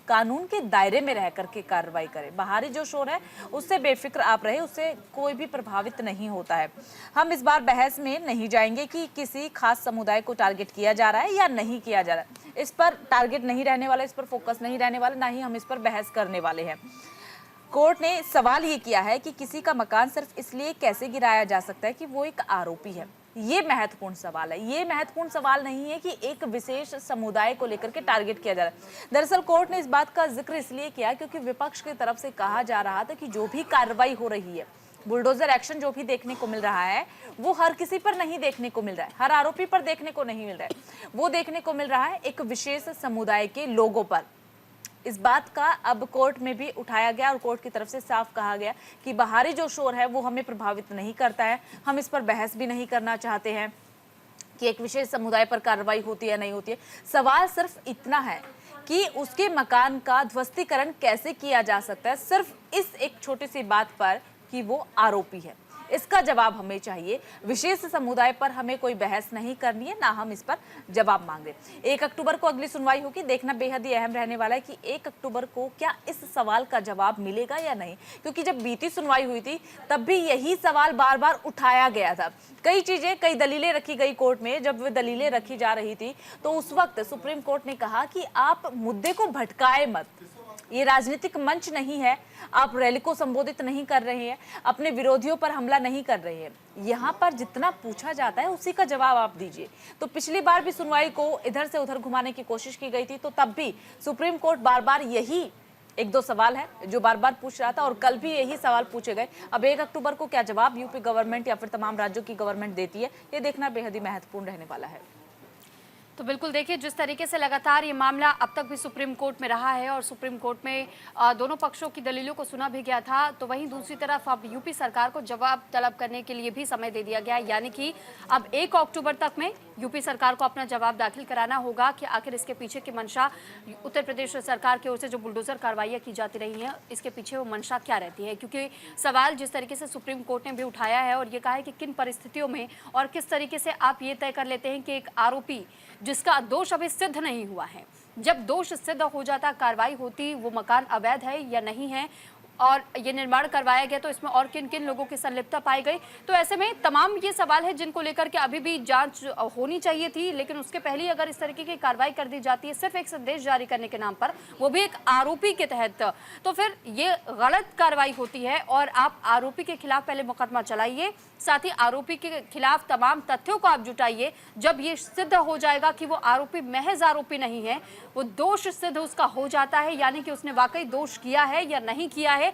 कानून के दायरे में रह करके कार्रवाई करें। बाहरी जो शोर है उससे बेफिक्र आप रहे, उससे कोई भी प्रभावित नहीं होता है। हम इस बार बहस में नहीं जाएंगे कि किसी खास समुदाय को टारगेट किया जा रहा है या नहीं किया जा रहा है। इस पर टारगेट नहीं रहने वाला, इस पर फोकस नहीं रहने वाला, ना ही हम इस पर बहस करने वाले हैं। कोर्ट ने सवाल ये किया है कि किसी का मकान सिर्फ इसलिए कैसे गिराया जा सकता है कि वो एक आरोपी है। ये महत्वपूर्ण सवाल है। ये महत्वपूर्ण सवाल नहीं है कि एक विशेष समुदाय को लेकर के टारगेट किया जा रहा है। दरअसल कोर्ट ने इस बात का जिक्र इसलिए किया क्योंकि विपक्ष की तरफ से कहा जा रहा था कि जो भी कार्रवाई हो रही है, बुलडोजर एक्शन जो भी देखने को मिल रहा है, वो हर किसी पर नहीं देखने को मिल रहा है, हर आरोपी पर देखने को नहीं मिल रहा है, वो देखने को मिल रहा है एक विशेष समुदाय के लोगों पर। इस बात का अब कोर्ट में भी उठाया गया और कोर्ट की तरफ से साफ कहा गया कि बाहरी जो शोर है वो हमें प्रभावित नहीं करता है। हम इस पर बहस भी नहीं करना चाहते हैं कि एक विशेष समुदाय पर कार्रवाई होती है नहीं होती है। सवाल सिर्फ इतना है कि उसके मकान का ध्वस्तीकरण कैसे किया जा सकता है, सिर्फ इस एक छोटी सी बात पर कि वो आरोपी है। इसका जवाब हमें चाहिए। विशेष समुदाय पर हमें कोई बहस नहीं करनी है, ना हम इस पर जवाब मांग रहे। 1 अक्टूबर को अगली सुनवाई होगी। देखना बेहद ही अहम रहने वाला है कि 1 अक्टूबर को क्या इस सवाल का जवाब मिलेगा या नहीं, क्योंकि जब बीती सुनवाई हुई थी तब भी यही सवाल बार बार उठाया गया था। कई चीजें, कई दलीलें रखी गई कोर्ट में। जब वे दलीलें रखी जा रही थी तो उस वक्त सुप्रीम कोर्ट ने कहा कि आप मुद्दे को भटकाए मत, ये राजनीतिक मंच नहीं है। आप रैली को संबोधित नहीं कर रहे हैं, अपने विरोधियों पर हमला नहीं कर रहे हैं। यहाँ पर जितना पूछा जाता है उसी का जवाब आप दीजिए। तो पिछली बार भी सुनवाई को इधर से उधर घुमाने की कोशिश की गई थी, तो तब भी सुप्रीम कोर्ट बार बार यही एक दो सवाल है जो बार बार पूछ रहा था, और कल भी यही सवाल पूछे गए। अब 1 अक्टूबर को क्या जवाब यूपी गवर्नमेंट या फिर तमाम राज्यों की गवर्नमेंट देती है, ये देखना बेहद ही महत्वपूर्ण रहने वाला है। तो बिल्कुल देखिए, जिस तरीके से लगातार ये मामला अब तक भी सुप्रीम कोर्ट में रहा है और सुप्रीम कोर्ट में दोनों पक्षों की दलीलों को सुना भी गया था, तो वहीं दूसरी तरफ अब यूपी सरकार को जवाब तलब करने के लिए भी समय दे दिया गया है। यानी कि अब 1 अक्टूबर तक में यूपी सरकार को अपना जवाब दाखिल कराना होगा कि आखिर इसके पीछे की मंशा, उत्तर प्रदेश सरकार की ओर से जो बुलडोजर कार्रवाइयाँ की जाती रही हैं, इसके पीछे वो मंशा क्या रहती है। क्योंकि सवाल जिस तरीके से सुप्रीम कोर्ट ने भी उठाया है और ये कहा है कि किन परिस्थितियों में और किस तरीके से आप ये तय कर लेते हैं कि एक आरोपी जिसका दोष अभी सिद्ध नहीं हुआ है, जब दोष सिद्ध हो जाता, कार्रवाई होती, वो मकान अवैध है या नहीं है और ये निर्माण करवाया गया, तो इसमें और किन किन लोगों की संलिप्तता पाई गई। तो ऐसे में तमाम ये सवाल है जिनको लेकर के अभी भी जांच होनी चाहिए थी, लेकिन उसके पहले ही अगर इस तरीके की कार्रवाई कर दी जाती है सिर्फ एक संदेश जारी करने के नाम पर, वो भी एक आरोपी के तहत, तो फिर ये गलत कार्रवाई होती है। और आप आरोपी के खिलाफ पहले मुकदमा चलाइए, साथ ही आरोपी के खिलाफ तमाम तथ्यों को आप जुटाइए। जब ये सिद्ध हो जाएगा कि वो आरोपी महज आरोपी नहीं है, वो दोष सिद्ध उसका हो जाता है, यानी कि उसने वाकई दोष किया है या नहीं किया है,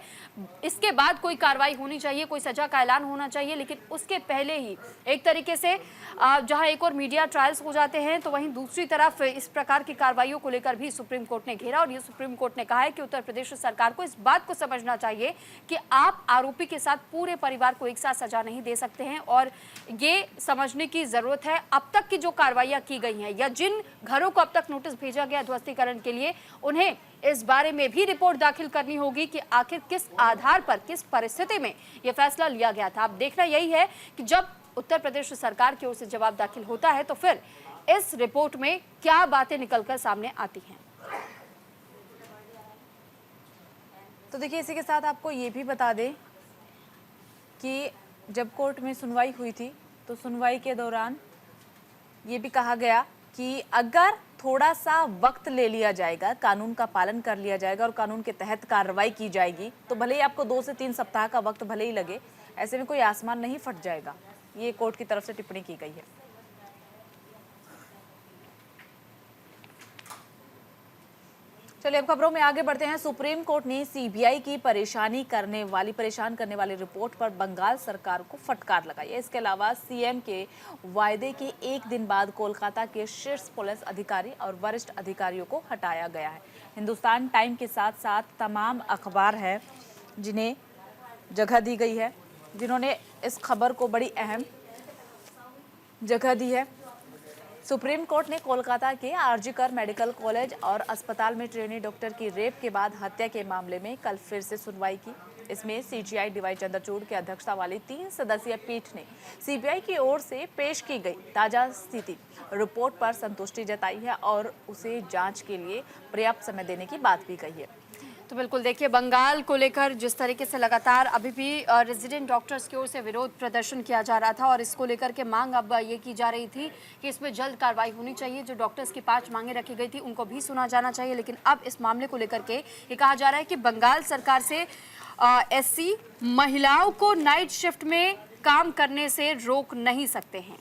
इसके बाद कोई कार्रवाई होनी चाहिए, कोई सजा का ऐलान होना चाहिए। लेकिन उसके पहले ही एक तरीके से जहां एक और मीडिया ट्रायल्स हो जाते हैं, तो वहीं दूसरी तरफ इस प्रकार की कार्रवाइयों को लेकर भी सुप्रीम कोर्ट ने घेरा। और ये सुप्रीम कोर्ट ने कहा है कि उत्तर प्रदेश सरकार को इस बात को समझना चाहिए कि आप आरोपी के साथ पूरे परिवार को एक साथ सजा नहीं दे सकते हैं, और ये समझने की जरूरत है अब तक की जो कार्रवाइयां की गई हैं या जिन घरों को अब तक नोटिस भेजा गया ध्वस्तीकरण के लिए, उन्हें इस बारे में भी रिपोर्ट दाखिल करनी होगी कि आखिर किस आधार पर, किस परिस्थिति में यह फैसला लिया गया था। अब देखना यही है कि जब उत्तर प्रदेश सरकार की ओर से जवाब दाखिल होता है तो फिर इस रिपोर्ट में क्या बातें निकलकर सामने आती हैं। तो देखिए, इसी के साथ आपको ये भी बता दें कि जब कोर्ट में सुनवाई हुई थी, तो सुनवाई के दौरान ये भी कहा गया कि अगर थोड़ा सा वक्त ले लिया जाएगा, कानून का पालन कर लिया जाएगा और कानून के तहत कार्रवाई की जाएगी, तो भले ही आपको 2 से 3 सप्ताह का वक्त भले ही लगे, ऐसे में कोई आसमान नहीं फट जाएगा। ये कोर्ट की तरफ से टिप्पणी की गई है। चलिए अब खबरों में आगे बढ़ते हैं। सुप्रीम कोर्ट ने सीबीआई की परेशान करने वाली रिपोर्ट पर बंगाल सरकार को फटकार लगाई है। इसके अलावा सीएम के वायदे के एक दिन बाद कोलकाता के शीर्ष पुलिस अधिकारी और वरिष्ठ अधिकारियों को हटाया गया है। हिंदुस्तान टाइम के साथ साथ तमाम अखबार है जिन्हें जगह दी गई है, जिन्होंने इस खबर को बड़ी अहम जगह दी है। सुप्रीम कोर्ट ने कोलकाता के आरजीकर मेडिकल कॉलेज और अस्पताल में ट्रेनी डॉक्टर की रेप के बाद हत्या के मामले में कल फिर से सुनवाई की। इसमें सीजीआई डीवाई चंद्रचूड़ की अध्यक्षता वाली 3 सदस्यीय पीठ ने सीबीआई की ओर से पेश की गई ताजा स्थिति रिपोर्ट पर संतुष्टि जताई है और उसे जांच के लिए पर्याप्त समय देने की बात भी कही है। तो बिल्कुल देखिए, बंगाल को लेकर जिस तरीके से लगातार अभी भी रेजिडेंट डॉक्टर्स की ओर से विरोध प्रदर्शन किया जा रहा था और इसको लेकर के मांग अब ये की जा रही थी कि इसमें जल्द कार्रवाई होनी चाहिए। जो डॉक्टर्स की 5 मांगे रखी गई थी उनको भी सुना जाना चाहिए। लेकिन अब इस मामले को लेकर के ये कहा जा रहा है कि बंगाल सरकार से एससी महिलाओं को नाइट शिफ्ट में काम करने से रोक नहीं सकते हैं।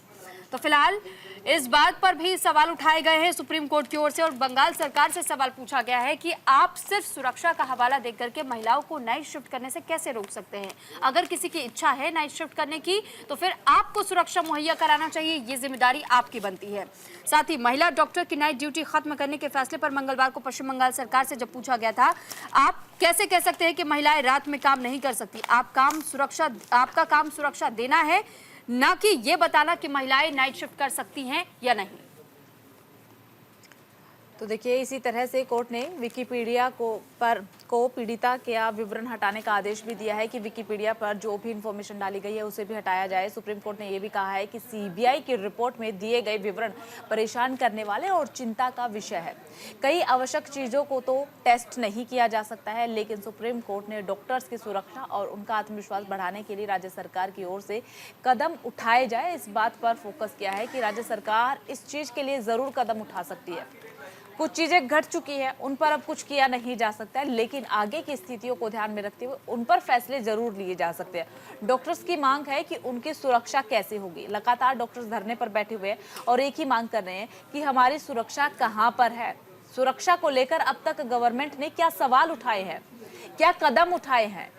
तो फिलहाल इस बात पर भी सवाल उठाए गए हैं सुप्रीम कोर्ट की ओर से और बंगाल सरकार से सवाल पूछा गया है कि आप सिर्फ सुरक्षा का हवाला देकर करके महिलाओं को नाइट शिफ्ट करने से कैसे रोक सकते हैं। अगर किसी की इच्छा है नाइट शिफ्ट करने की तो फिर आपको सुरक्षा मुहैया कराना चाहिए, ये जिम्मेदारी आपकी बनती है। साथ ही महिला डॉक्टर की नाइट ड्यूटी खत्म करने के फैसले पर मंगलवार को पश्चिम बंगाल सरकार से जब पूछा गया था, आप कैसे कह सकते हैं कि महिलाएं रात में काम नहीं कर सकती। आपका काम सुरक्षा देना है, ना कि ये बताना कि महिलाएं नाइट शिफ्ट कर सकती हैं या नहीं। तो देखिए, इसी तरह से कोर्ट ने विकिपीडिया को पीड़िता के विवरण हटाने का आदेश भी दिया है कि विकिपीडिया पर जो भी इंफॉर्मेशन डाली गई है उसे भी हटाया जाए। सुप्रीम कोर्ट ने यह भी कहा है कि सीबीआई की रिपोर्ट में दिए गए विवरण परेशान करने वाले और चिंता का विषय है। कई आवश्यक चीजों को तो टेस्ट नहीं किया जा सकता है, लेकिन सुप्रीम कोर्ट ने डॉक्टर्स की सुरक्षा और उनका आत्मविश्वास बढ़ाने के लिए राज्य सरकार की ओर से कदम उठाए जाए, इस बात पर फोकस किया है कि राज्य सरकार इस चीज के लिए जरूर कदम उठा सकती है। कुछ चीजें घट चुकी है, उन पर अब कुछ किया नहीं जा सकता है, लेकिन आगे की स्थितियों को ध्यान में रखते हुए उन पर फैसले जरूर लिए जा सकते हैं। डॉक्टर्स की मांग है कि उनकी सुरक्षा कैसे होगी। लगातार डॉक्टर्स धरने पर बैठे हुए हैं और एक ही मांग कर रहे हैं कि हमारी सुरक्षा कहाँ पर है। सुरक्षा को लेकर अब तक गवर्नमेंट ने क्या सवाल उठाए हैं, क्या कदम उठाए हैं।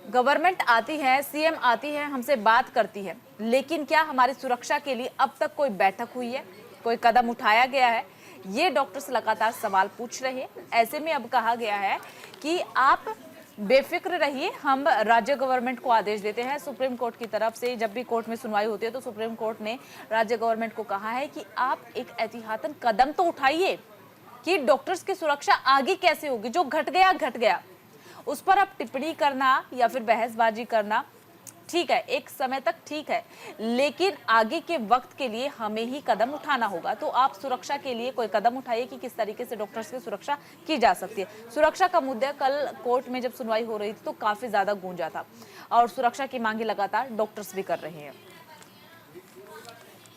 गवर्नमेंट आती है, सीएम आती है, हमसे बात करती है, लेकिन क्या हमारी सुरक्षा के लिए अब तक कोई बैठक हुई है, कोई कदम उठाया गया है? ये डॉक्टर्स लगातार सवाल पूछ रहे हैं। ऐसे में अब कहा गया है कि आप बेफिक्र रहिए, हम राज्य गवर्नमेंट को आदेश देते हैं। सुप्रीम कोर्ट की तरफ से जब भी कोर्ट में सुनवाई होती है तो सुप्रीम कोर्ट ने राज्य गवर्नमेंट को कहा है कि आप एक एहतियातन कदम तो उठाइए कि डॉक्टर्स की सुरक्षा आगे कैसे होगी। जो घट गया उस पर अब टिप्पणी करना या फिर बहसबाजी करना ठीक है, एक समय तक ठीक है, लेकिन आगे के वक्त के लिए हमें ही कदम उठाना होगा। तो आप सुरक्षा के लिए कोई कदम उठाइए कि किस तरीके से डॉक्टर्स की सुरक्षा की जा सकती है। सुरक्षा का मुद्दा कल कोर्ट में जब सुनवाई हो रही थी तो काफी ज्यादा गूंजा था और सुरक्षा की मांगे लगातार डॉक्टर्स भी कर रहे हैं।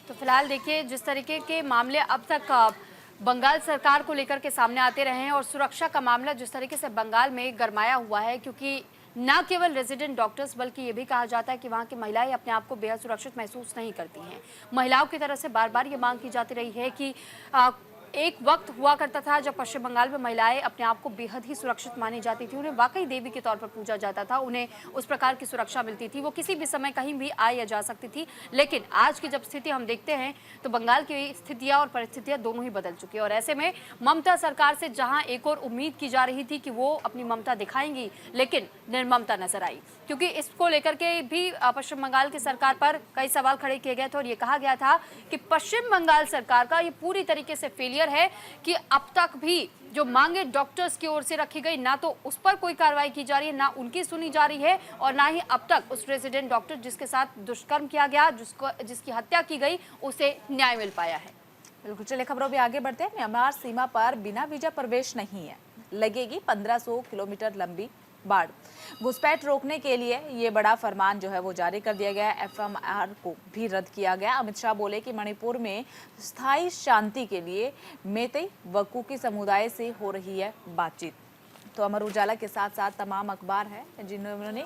तो फिलहाल देखिए, जिस तरीके के मामले अब तक बंगाल सरकार को लेकर के सामने आते रहे हैं और सुरक्षा का मामला जिस तरीके से बंगाल में गरमाया हुआ है, क्योंकि न केवल रेजिडेंट डॉक्टर्स बल्कि ये भी कहा जाता है कि वहाँ की महिलाएं अपने आप को बेहद सुरक्षित महसूस नहीं करती हैं। महिलाओं की तरफ से बार बार ये मांग की जाती रही है कि एक वक्त हुआ करता था जब पश्चिम बंगाल में महिलाएं अपने आप को बेहद ही सुरक्षित मानी जाती थी, उन्हें वाकई देवी के तौर पर पूजा जाता था, उन्हें उस प्रकार की सुरक्षा मिलती थी, वो किसी भी समय कहीं भी आ या जा सकती थी। लेकिन आज की जब स्थिति हम देखते हैं तो बंगाल की स्थितियां और परिस्थितियां दोनों ही बदल चुकी है और ऐसे में ममता सरकार से जहां एक और उम्मीद की जा रही थी कि वो अपनी ममता दिखाएंगी, लेकिन निर्ममता नजर आई, क्योंकि इसको लेकर के भी पश्चिम बंगाल की सरकार पर कई सवाल खड़े किए गए थे और ये कहा गया था कि पश्चिम बंगाल सरकार का ये पूरी तरीके से फेलियर है कि अब तक भी जो मांगे डॉक्टर्स की ओर से रखी गई, ना तो उस पर कोई कार्रवाई की जा रही है, ना उनकी सुनी जा रही है और ना ही अब तक उस रेजिडेंट डॉक्टर जिसके साथ दुष्कर्म किया गया, जिसकी हत्या की गई, उसे न्याय मिल पाया है। बिल्कुल, चलिए खबरों में आगे बढ़ते हैं। म्यांमार सीमा पर बिना वीजा प्रवेश नहीं है, लगेगी 1500 किलोमीटर लंबी बाढ़। घुसपैठ रोकने के लिए ये बड़ा फरमान जो है वो जारी कर दिया गया है। एफएमआर को भी रद्द किया गया। अमित शाह बोले कि मणिपुर में स्थायी शांति के लिए मेतई व कुकी समुदाय से हो रही है बातचीत। तो अमर उजाला के साथ साथ तमाम अखबार है जिन्होंने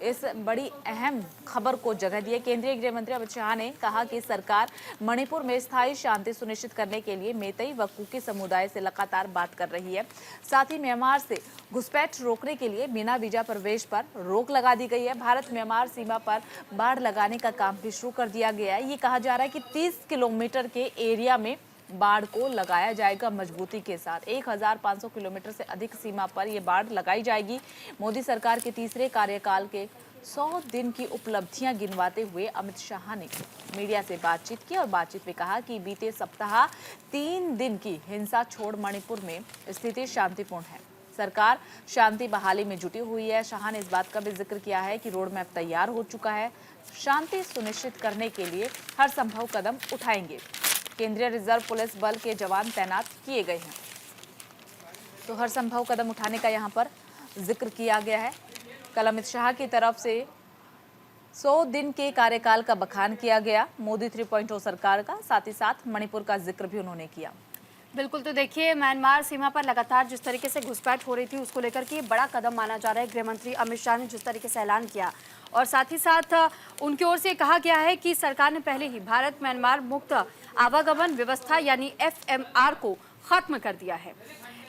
इस बड़ी अहम खबर को जगह दी है। केंद्रीय गृह मंत्री अमित शाह ने कहा कि सरकार मणिपुर में स्थायी शांति सुनिश्चित करने के लिए मेतई व कुकी समुदाय से लगातार बात कर रही है। साथ ही म्यांमार से घुसपैठ रोकने के लिए बिना वीजा प्रवेश पर रोक लगा दी गई है। भारत म्यांमार सीमा पर बाड़ लगाने का काम भी शुरू कर दिया गया है। ये कहा जा रहा है कि 30 किलोमीटर के एरिया में बाढ़ को लगाया जाएगा मजबूती के साथ। 1500 किलोमीटर से अधिक सीमा पर यह बाढ़ लगाई जाएगी। मोदी सरकार के तीसरे कार्यकाल के 100 दिन की उपलब्धियां गिनवाते हुए अमित शाह ने मीडिया से बातचीत की और बातचीत में कहा कि बीते सप्ताह 3 दिन की हिंसा छोड़ मणिपुर में स्थिति शांतिपूर्ण है। सरकार शांति बहाली में जुटी हुई है। शाह ने इस बात का भी जिक्र किया है कि रोड मैप तैयार हो चुका है, शांति सुनिश्चित करने के लिए हर संभव कदम उठाएंगे। केंद्रीय रिजर्व पुलिस बल के जवान तैनात किए गए हैं। तो हर संभव कदम उठाने का यहाँ पर जिक्र किया गया है। कल अमित शाह की तरफ से 100 दिन के कार्यकाल का बखान किया गया, मोदी 3.0 सरकार का, साथ ही साथ मणिपुर का जिक्र भी उन्होंने किया। बिल्कुल, तो देखिए, म्यांमार सीमा पर लगातार जिस तरीके से घुसपैठ हो रही थी उसको लेकर के बड़ा कदम माना जा रहा है। गृह मंत्री अमित शाह ने जिस तरीके से ऐलान किया और साथ ही साथ उनकी ओर से कहा गया है कि सरकार ने पहले ही भारत म्यांमार मुक्त आवागमन व्यवस्था यानी एफएमआर को खत्म कर दिया है।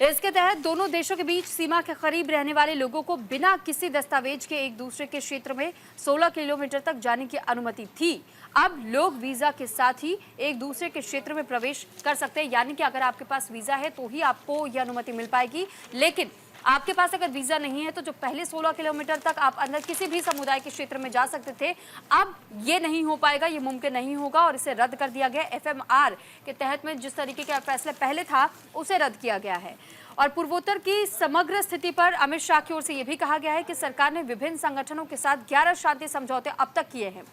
इसके तहत दोनों देशों के बीच सीमा के करीब रहने वाले लोगों को बिना किसी दस्तावेज के एक दूसरे के क्षेत्र में 16 किलोमीटर तक जाने की अनुमति थी। अब लोग वीजा के साथ ही एक दूसरे के क्षेत्र में प्रवेश कर सकते हैं, यानी कि अगर आपके पास वीजा है तो ही आपको यह अनुमति मिल पाएगी। लेकिन आपके पास अगर वीजा नहीं है तो जो पहले 16 किलोमीटर तक आप अंदर किसी भी समुदाय के क्षेत्र में जा सकते थे, अब ये नहीं हो पाएगा, ये मुमकिन नहीं होगा और इसे रद्द कर दिया गया। एफएमआर के तहत में जिस तरीके का फैसला पहले था उसे रद्द किया गया है। और पूर्वोत्तर की समग्र स्थिति पर अमित शाह की ओर से यह भी कहा गया है कि सरकार ने विभिन्न संगठनों के साथ 11 शांति समझौते अब तक किए हैं,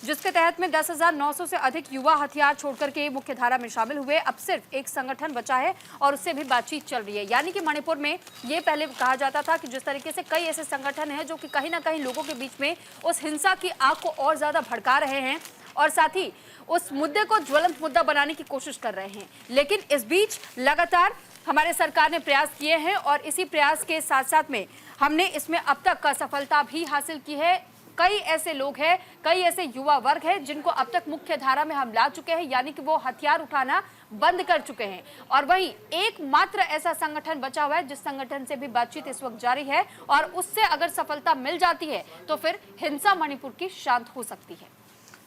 जिसके तहत में 10,900 से अधिक युवा हथियार छोड़कर के मुख्य धारा में शामिल हुए। अब सिर्फ एक संगठन बचा है और उससे भी बातचीत चल रही है। यानी कि मणिपुर में ये पहले कहा जाता था कि जिस तरीके से कई ऐसे संगठन हैं जो कि कहीं ना कहीं लोगों के बीच में उस हिंसा की आग को और ज्यादा भड़का रहे हैं और साथ ही उस मुद्दे को ज्वलंत मुद्दा बनाने की कोशिश कर रहे हैं। लेकिन इस बीच लगातार हमारे सरकार ने प्रयास किए हैं और इसी प्रयास के साथ साथ में हमने इसमें अब तक का सफलता भी हासिल की है। कई ऐसे लोग हैं, कई ऐसे युवा वर्ग हैं जिनको अब तक मुख्य धारा में हम ला चुके हैं, यानी कि वो हथियार उठाना बंद कर चुके हैं। और वहीं एकमात्र ऐसा संगठन बचा हुआ है जिस संगठन से भी बातचीत इस वक्त जारी है और उससे अगर सफलता मिल जाती है तो फिर हिंसा मणिपुर की शांत हो सकती है।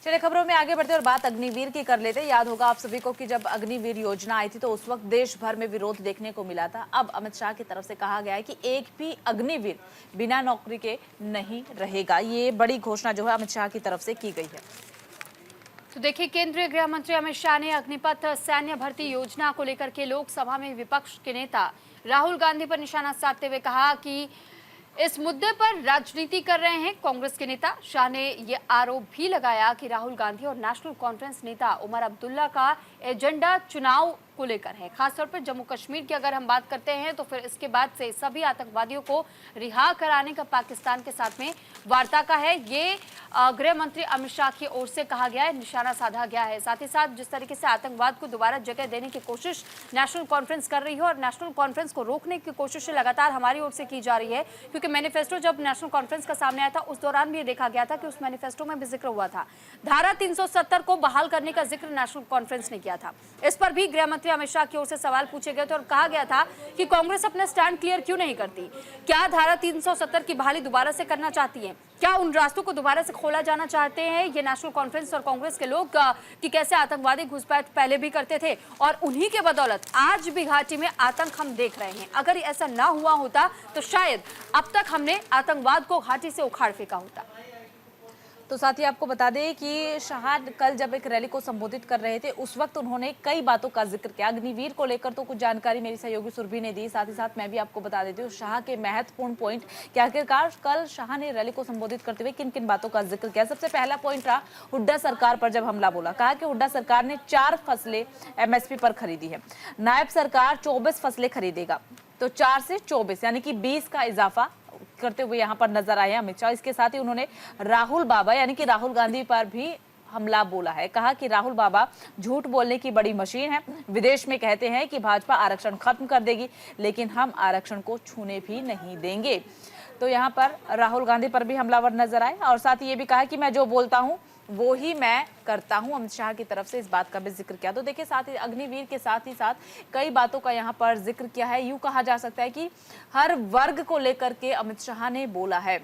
चलिए खबरों में आगे बढ़ते और बात अग्निवीर की कर लेते। याद होगा आप सभी को कि जब अग्निवीर योजना आई थी तो उस वक्त देश भर में विरोध देखने को मिला था। अब अमित शाह की तरफ से कहा गया है कि एक भी अग्निवीर बिना नौकरी के नहीं रहेगा। ये बड़ी घोषणा जो है अमित शाह की तरफ से की गई है। तो देखिए, केंद्रीय गृह मंत्री अमित शाह ने अग्निपथ सैन्य भर्ती योजना को लेकर के लोकसभा में विपक्ष के नेता राहुल गांधी पर निशाना साधते हुए कहा कि इस मुद्दे पर राजनीति कर रहे हैं कांग्रेस के नेता। शाह ने यह आरोप भी लगाया कि राहुल गांधी और नेशनल कॉन्फ्रेंस नेता उमर अब्दुल्ला का एजेंडा चुनाव को लेकर है। खासतौर पर जम्मू कश्मीर की अगर हम बात करते हैं तो फिर इसके बाद से सभी आतंकवादियों को रिहा कराने का पाकिस्तान के साथ में वार्ता का है। ये गृह मंत्री अमित शाह की ओर से कहा गया है, निशाना साधा गया है। साथ ही साथ जिस तरीके से आतंकवाद को दोबारा जगह देने की कोशिश नेशनल कॉन्फ्रेंस कर रही है और नेशनल कॉन्फ्रेंस को रोकने की कोशिश लगातार हमारी ओर से की जा रही है, क्योंकि मैनिफेस्टो जब नेशनल कॉन्फ्रेंस का सामने आया था उस दौरान भी ये देखा गया था कि उस मैनिफेस्टो में भी जिक्र हुआ था। धारा 370 को बहाल करने का जिक्र नेशनल कॉन्फ्रेंस ने किया था। इस पर भी गृह मंत्री अमित शाह की ओर से सवाल पूछे गए थे और कहा गया था कि कांग्रेस अपना स्टैंड क्लियर क्यों नहीं करती। क्या धारा 370 की बहाली दोबारा से करना चाहती है? क्या उन रास्तों को दोबारा से खोला जाना चाहते हैं ये नेशनल कॉन्फ्रेंस और कांग्रेस के लोग कि कैसे आतंकवादी घुसपैठ पहले भी करते थे और उन्हीं के बदौलत आज भी घाटी में आतंक हम देख रहे हैं। अगर ऐसा ना हुआ होता तो शायद अब तक हमने आतंकवाद को घाटी से उखाड़ फेंका होता। तो साथ ही आपको बता दें कि शाह कल जब एक रैली को संबोधित कर रहे थे उस वक्त उन्होंने कई बातों का जिक्र किया। अग्निवीर को लेकर तो कुछ जानकारी मेरी सहयोगी सुरभि ने दी, साथ ही साथ मैं भी आपको बता देती हूँ शाह के महत्वपूर्ण पॉइंट कि आखिरकार कल शाह ने रैली को संबोधित करते हुए किन किन बातों का जिक्र किया। सबसे पहला पॉइंट रहा हुड्डा सरकार पर जब हमला बोला। कहा कि हुड्डा सरकार ने 4 फसलें MSP पर खरीदी है, नायब सरकार 24 फसलें खरीदेगा, तो 4 से 24 यानी कि 20 का इजाफा करते हुए यहाँ पर नजर आए अमित शाह। इसके साथ ही उन्होंने राहुल बाबा यानी कि राहुल गांधी पर भी हमला बोला है। कहा कि राहुल बाबा झूठ बोलने की बड़ी मशीन है। विदेश में कहते हैं कि भाजपा आरक्षण खत्म कर देगी, लेकिन हम आरक्षण को छूने भी नहीं देंगे। तो यहाँ पर राहुल गांधी पर भी हमलावर नजर आए और साथ ही ये भी कहा कि मैं जो बोलता हूँ वो ही मैं करता हूं। अमित शाह की तरफ से इस बात का भी जिक्र किया। तो देखिए साथ ही अग्निवीर के साथ ही साथ कई बातों का यहाँ पर जिक्र किया है। यूं कहा जा सकता है कि हर वर्ग को लेकर के अमित शाह ने बोला है।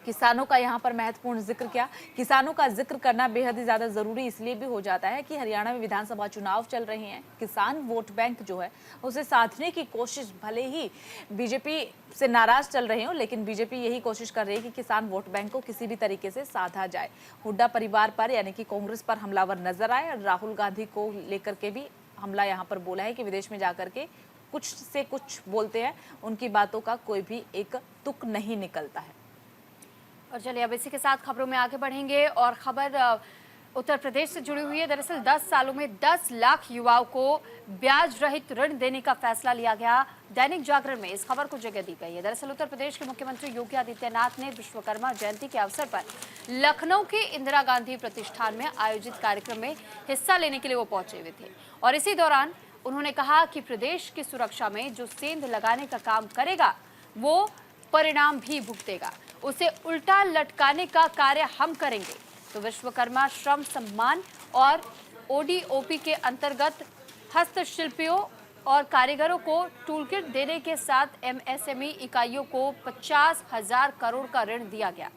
किसानों का यहाँ पर महत्वपूर्ण जिक्र किया। किसानों का जिक्र करना बेहद ही ज्यादा जरूरी इसलिए भी हो जाता है कि हरियाणा में विधानसभा चुनाव चल रहे हैं। किसान वोट बैंक जो है उसे साधने की कोशिश, भले ही बीजेपी से नाराज चल रहे हो, लेकिन बीजेपी यही कोशिश कर रही है कि किसान वोट बैंक को किसी भी तरीके से साधा जाए। हुड्डा परिवार पर यानी कि कांग्रेस पर हमलावर नजर आए और राहुल गांधी को लेकर के भी हमला यहाँ पर बोला है कि विदेश में जाकर के कुछ से कुछ बोलते हैं, उनकी बातों का कोई भी एक तुक नहीं निकलता है। और चलिए अब इसी के साथ खबरों में आगे बढ़ेंगे और खबर उत्तर प्रदेश से जुड़ी हुई है। दरअसल 10 सालों में 10 लाख युवाओं को ब्याज रहित ऋण देने का फैसला लिया गया। दैनिक जागरण में इस खबर को जगह दी गई है। दरअसल उत्तर प्रदेश के मुख्यमंत्री योगी आदित्यनाथ ने विश्वकर्मा जयंती के अवसर पर लखनऊ के इंदिरा गांधी प्रतिष्ठान में आयोजित कार्यक्रम में हिस्सा लेने के लिए वो पहुंचे हुए थे और इसी दौरान उन्होंने कहा कि प्रदेश की सुरक्षा में जो सेंध लगाने का काम करेगा वो परिणाम भी भुगतेगा, उसे उल्टा लटकाने का कार्य हम करेंगे। तो विश्वकर्मा श्रम सम्मान और ODOP के अंतर्गत हस्तशिल्पियों और कारीगरों को टूलकिट देने के साथ MSME इकाइयों को 50,000 करोड़ का ऋण दिया गया।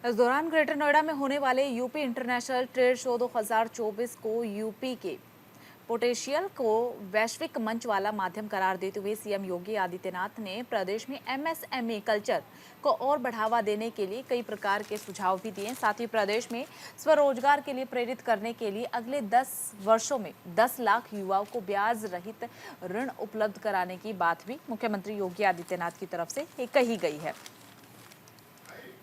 इस दौरान ग्रेटर नोएडा में होने वाले यूपी इंटरनेशनल ट्रेड शो 2024 को यूपी के पोटेंशियल को वैश्विक मंच वाला माध्यम करार देते हुए सीएम योगी आदित्यनाथ ने प्रदेश में MSME कल्चर को और बढ़ावा देने के लिए कई प्रकार के सुझाव भी दिए। साथ ही प्रदेश में स्वरोजगार के लिए प्रेरित करने के लिए अगले 10 वर्षों में 10 लाख युवाओं को ब्याज रहित ऋण उपलब्ध कराने की बात भी मुख्यमंत्री योगी आदित्यनाथ की तरफ से कही गई है।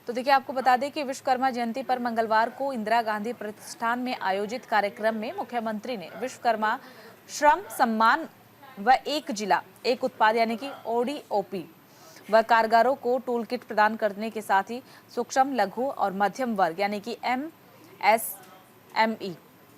तो देखिए आपको बता दें कि विश्वकर्मा जयंती पर मंगलवार को इंदिरा गांधी प्रतिष्ठान में आयोजित कार्यक्रम में मुख्यमंत्री ने विश्वकर्मा श्रम सम्मान व एक जिला एक उत्पाद यानी कि ODOP व कारीगरों को टूल किट प्रदान करने के साथ ही सूक्ष्म, लघु और मध्यम वर्ग यानी कि एमएसएमई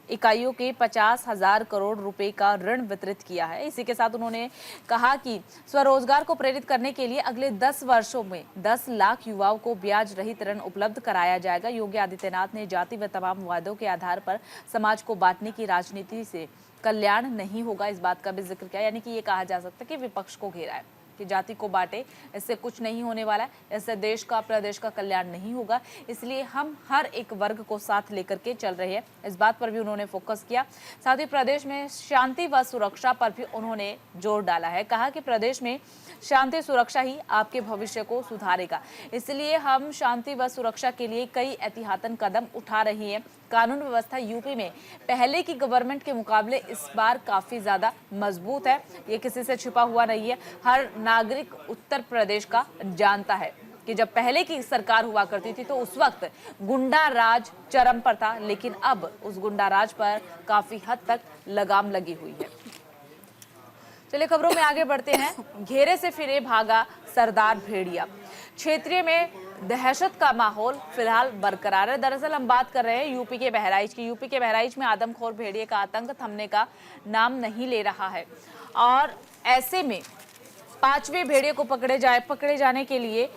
इकाइयों के 50,000 करोड़ रुपए का ऋण वितरित किया है। इसी के साथ उन्होंने कहा कि स्वरोजगार को प्रेरित करने के लिए अगले 10 वर्षों में 10 लाख युवाओं को ब्याज रहित ऋण उपलब्ध कराया जाएगा। योगी आदित्यनाथ ने जाति व तमाम वादों के आधार पर समाज को बांटने की राजनीति से कल्याण नहीं होगा, इस बात का भी जिक्र किया। यानी कि ये कहा जा सकता है कि विपक्ष को घेरा है कि जाति को बांटे, इससे कुछ नहीं होने वाला है, इससे देश का प्रदेश का कल्याण नहीं होगा, इसलिए हम हर एक वर्ग को साथ लेकर के चल रहे हैं, इस बात पर भी उन्होंने फोकस किया। साथ ही प्रदेश में शांति व सुरक्षा पर भी उन्होंने जोर डाला है। कहा कि प्रदेश में शांति सुरक्षा ही आपके भविष्य को सुधारेगा, इसलिए हम शांति व सुरक्षा के लिए कई ऐतिहातन कदम उठा रही हैं। कानून व्यवस्था यूपी में पहले की गवर्नमेंट के मुकाबले इस बार काफी ज्यादा मजबूत है, ये किसी से छिपा हुआ नहीं है। हर नागरिक उत्तर प्रदेश का जानता है कि जब पहले की सरकार हुआ करती थी तो उस वक्त गुंडा राज चरम पर था, लेकिन अब उस गुंडा राज पर काफी हद तक लगाम लगी हुई है। चलिए खबरों में आगे बढ़ते हैं। घेरे से फिरे भागा सरदार भेड़िया, क्षेत्रीय में दहशत का माहौल फिलहाल बरकरार है। दरअसल हम बात कर रहे हैं यूपी के बहराइच की। यूपी के बहराइच में आदमखोर भेड़िए का आतंक थमने का नाम नहीं ले रहा है और ऐसे में 5वें भेड़िए को पकड़े जाने के लिए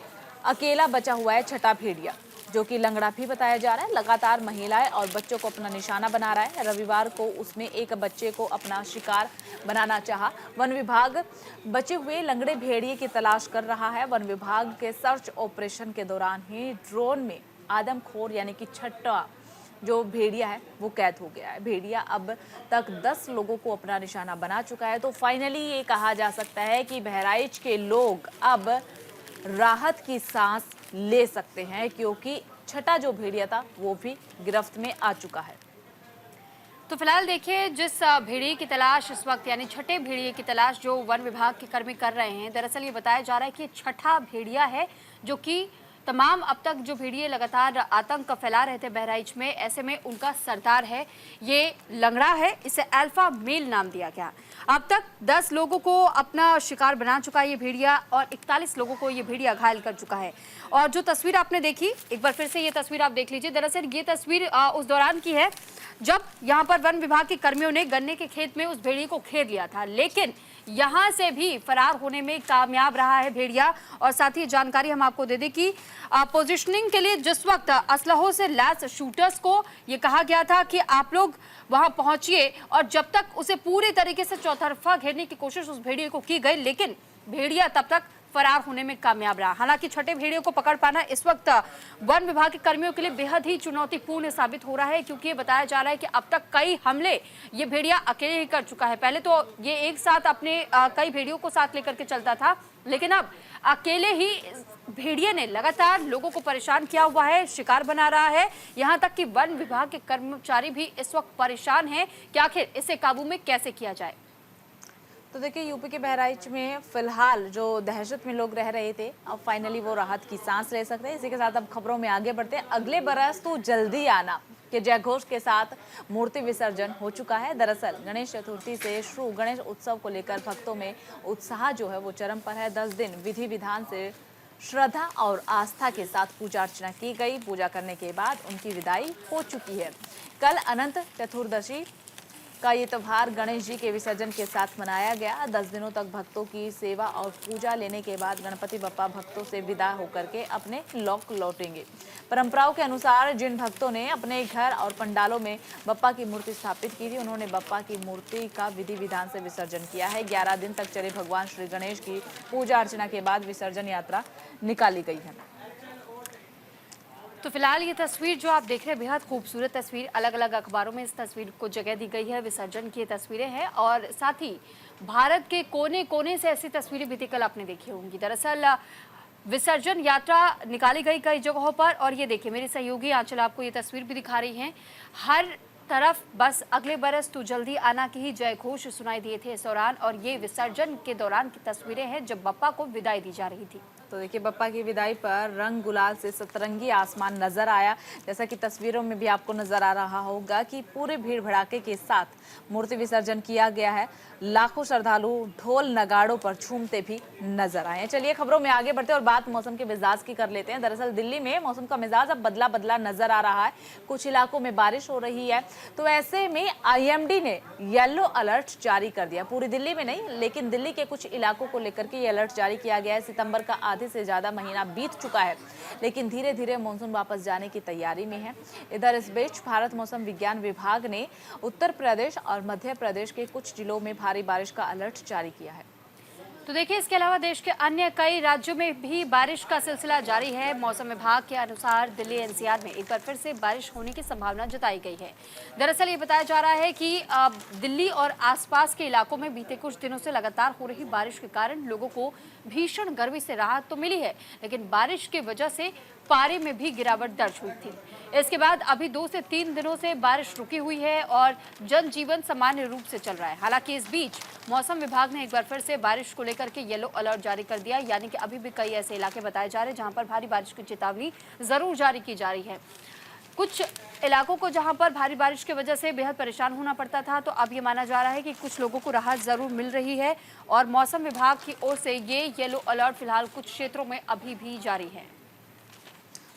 अकेला बचा हुआ है छठा भेड़िया, जो कि लंगड़ा भी बताया जा रहा है। लगातार महिलाएं और बच्चों को अपना निशाना बना रहा है। रविवार को उसमें एक बच्चे को अपना शिकार बनाना चाहा। वन विभाग बचे हुए लंगड़े भेड़िए की तलाश कर रहा है। वन विभाग के सर्च ऑपरेशन के दौरान ही ड्रोन में आदमखोर यानी कि छठा जो भेड़िया है वो कैद हो गया है। भेड़िया अब तक 10 लोगों को अपना निशाना बना चुका है। तो फाइनली ये कहा जा सकता है कि बहराइच के लोग अब राहत की सांस ले सकते हैं, क्योंकि छठा जो भेड़िया था वो भी गिरफ्त में आ चुका है। तो फिलहाल देखिए, जिस भेड़िए की तलाश इस वक्त यानी छठे भेड़िए की तलाश जो वन विभाग के कर्मी कर रहे हैं, दरअसल ये बताया जा रहा है कि छठा भेड़िया है, जो कि तमाम अब तक जो भेड़िए लगातार आतंक फैला रहे थे बहराइच में, ऐसे में उनका सरदार है। ये लंगड़ा है, इसे अल्फा मेल नाम दिया गया। अब तक 10 लोगों को अपना शिकार बना चुका है ये भेड़िया और 41 लोगों को ये भेड़िया घायल कर चुका है। और जो तस्वीर आपने देखी, एक बार फिर से ये तस्वीर आप देख लीजिए। दरअसल ये तस्वीर उस दौरान की है जब यहाँ पर वन विभाग के कर्मियों ने गन्ने के खेत में उस भेड़िए को घेर लिया था, लेकिन यहाँ से भी फरार होने में कामयाब रहा है भेड़िया। और साथ ही जानकारी हम आपको दे दें कि पोजीशनिंग के लिए जिस वक्त असलहों से लैस शूटर्स को ये कहा गया था कि आप लोग वहां पहुंचिए, और जब तक उसे पूरी तरीके से चौतरफा घेरने की कोशिश उस भेड़िए को की गई, लेकिन भेड़िया तब तक फरार होने में कामयाब रहा। हालांकि छठे भेड़ियों को पकड़ पाना इस वक्त वन विभाग के कर्मियों के लिए बेहद ही चुनौतीपूर्ण साबित हो रहा है, क्योंकि ये बताया जा रहा है कि अब तक कई हमले ये भेड़िया अकेले ही कर चुका है। पहले तो ये एक साथ अपने कई भेड़ियों को साथ लेकर के चलता था, लेकिन अब अकेले ही भेड़िए ने लगातार लोगों को परेशान किया हुआ है, शिकार बना रहा है। यहाँ तक कि वन विभाग के कर्मचारी भी इस वक्त परेशान हैं कि आखिर इसे काबू में कैसे किया जाए। तो देखिए, यूपी के बहराइच में फिलहाल जो दहशत में लोग रह रहे थे, अब फाइनली वो राहत की सांस ले सकते हैं। इसी के साथ अब खबरों में आगे बढ़ते हैं। अगले बरस तो जल्दी आना के जयघोष के साथ मूर्ति विसर्जन हो चुका है। दरअसल गणेश चतुर्थी से शुरू गणेश उत्सव को लेकर भक्तों में उत्साह जो है वो चरम पर है। 10 दिन विधि विधान से श्रद्धा और आस्था के साथ पूजा अर्चना की गई। पूजा करने के बाद उनकी विदाई हो चुकी है। कल अनंत चतुर्दशी का ये त्यौहार गणेश जी के विसर्जन के साथ मनाया गया। 10 दिनों तक भक्तों की सेवा और पूजा लेने के बाद गणपति बप्पा भक्तों से विदा होकर के अपने लोक लौटेंगे। परंपराओं के अनुसार जिन भक्तों ने अपने घर और पंडालों में बप्पा की मूर्ति स्थापित की थी, उन्होंने बप्पा की मूर्ति का विधि विधान से विसर्जन किया है। 11 दिन तक चले भगवान श्री गणेश की पूजा अर्चना के बाद विसर्जन यात्रा निकाली गई है। तो फिलहाल ये तस्वीर जो आप देख रहे हैं, बेहद खूबसूरत तस्वीर, अलग अलग अखबारों में इस तस्वीर को जगह दी गई है। विसर्जन की तस्वीरें हैं और साथ ही भारत के कोने कोने से ऐसी तस्वीरें भी कल आपने देखी होंगी। दरअसल विसर्जन यात्रा निकाली गई कई जगहों पर, और ये देखिए मेरी सहयोगी आंचल आपको ये तस्वीर भी दिखा रही हैं। हर तरफ बस अगले बरस तू जल्दी आना के ही जय घोष सुनाई दिए थे इस दौरान, और ये विसर्जन के दौरान की तस्वीरें हैं जब बप्पा को विदाई दी जा रही थी। तो देखिए बप्पा की विदाई पर रंग गुलाल से सतरंगी आसमान नजर आया। जैसा कि तस्वीरों में भी आपको नजर आ रहा होगा कि पूरे भीड़ भड़ाके के साथ मूर्ति विसर्जन किया गया है। लाखों श्रद्धालु ढोल नगाड़ों पर झूमते भी नजर आए। चलिए खबरों में आगे बढ़ते और बात मौसम के मिजाज की कर लेते हैं। दरअसल दिल्ली में मौसम का मिजाज अब बदला बदला नजर आ रहा है। कुछ इलाकों में बारिश हो रही है, तो ऐसे में आईएमडी ने येलो अलर्ट जारी कर दिया। पूरी दिल्ली में नहीं, लेकिन दिल्ली के कुछ इलाकों को लेकर के ये अलर्ट जारी किया गया है। सितंबर का आधे से ज्यादा महीना बीत चुका है, लेकिन धीरे धीरे मानसून वापस जाने की तैयारी में है। इधर इस बीच भारत मौसम विज्ञान विभाग ने उत्तर प्रदेश और मध्य प्रदेश के कुछ जिलों में भारी बारिश का अलर्ट जारी किया है। तो देखिए, इसके अलावा देश के अन्य कई राज्यों में भी बारिश का सिलसिला जारी है। मौसम विभाग के अनुसार दिल्ली एनसीआर में एक बार फिर से बारिश होने की संभावना जताई गई है। दरअसल ये बताया जा रहा है कि दिल्ली और आसपास के इलाकों में बीते कुछ दिनों से लगातार हो रही बारिश के कारण लोगों को भीषण गर्मी से राहत तो मिली है, लेकिन बारिश की वजह से पारे में भी गिरावट दर्ज हुई थी। इसके बाद अभी 2 से 3 दिनों से बारिश रुकी हुई है और जनजीवन सामान्य रूप से चल रहा है। हालांकि इस बीच मौसम विभाग ने एक बार फिर से बारिश को लेकर के येलो अलर्ट जारी कर दिया, यानी कि अभी भी कई ऐसे इलाके बताए जा रहे हैं जहां पर भारी बारिश की चेतावनी जरूर जारी की जा रही है। कुछ इलाकों को जहां पर भारी बारिश की वजह से बेहद परेशान होना पड़ता था, तो अब ये माना जा रहा है कि कुछ लोगों को राहत जरूर मिल रही है और मौसम विभाग की ओर से ये येलो अलर्ट फिलहाल कुछ क्षेत्रों में अभी भी जारी है।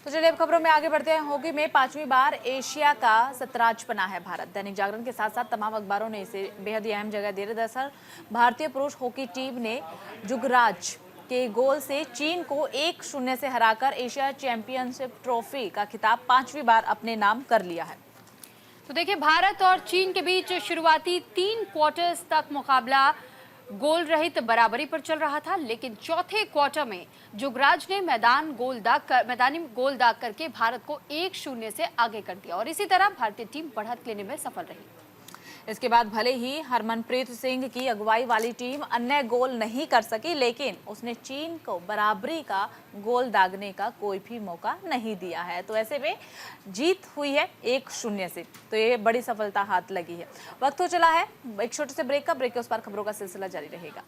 तो चलिए अब खबरों में आगे बढ़ते हैं। हॉकी में 5वीं बार एशिया का सतराज बना है भारत। दैनिक जागरण के साथ साथ तमाम अखबारों ने इसे बेहद ही अहम जगह दे रही। दरअसल भारतीय पुरुष हॉकी टीम ने जुगराज के गोल से चीन को 1-0 से हराकर एशिया चैंपियनशिप ट्रॉफी का खिताब 5वीं बार अपने नाम कर लिया है। तो देखिए, भारत और चीन के बीच शुरुआती 3 क्वार्टर्स तक मुकाबला गोल रहित बराबरी पर चल रहा था, लेकिन चौथे क्वार्टर में जुगराज ने मैदानी गोल दाग करके भारत को 1-0 से आगे कर दिया और इसी तरह भारतीय टीम बढ़त लेने में सफल रही। इसके बाद भले ही हरमनप्रीत सिंह की अगुवाई वाली टीम अन्य गोल नहीं कर सकी, लेकिन उसने चीन को बराबरी का गोल दागने का कोई भी मौका नहीं दिया है। तो ऐसे में जीत हुई है 1-0 से, तो ये बड़ी सफलता हाथ लगी है। वक्त हो चला है एक छोटे से ब्रेक का। ब्रेक के उस पर खबरों का सिलसिला जारी रहेगा।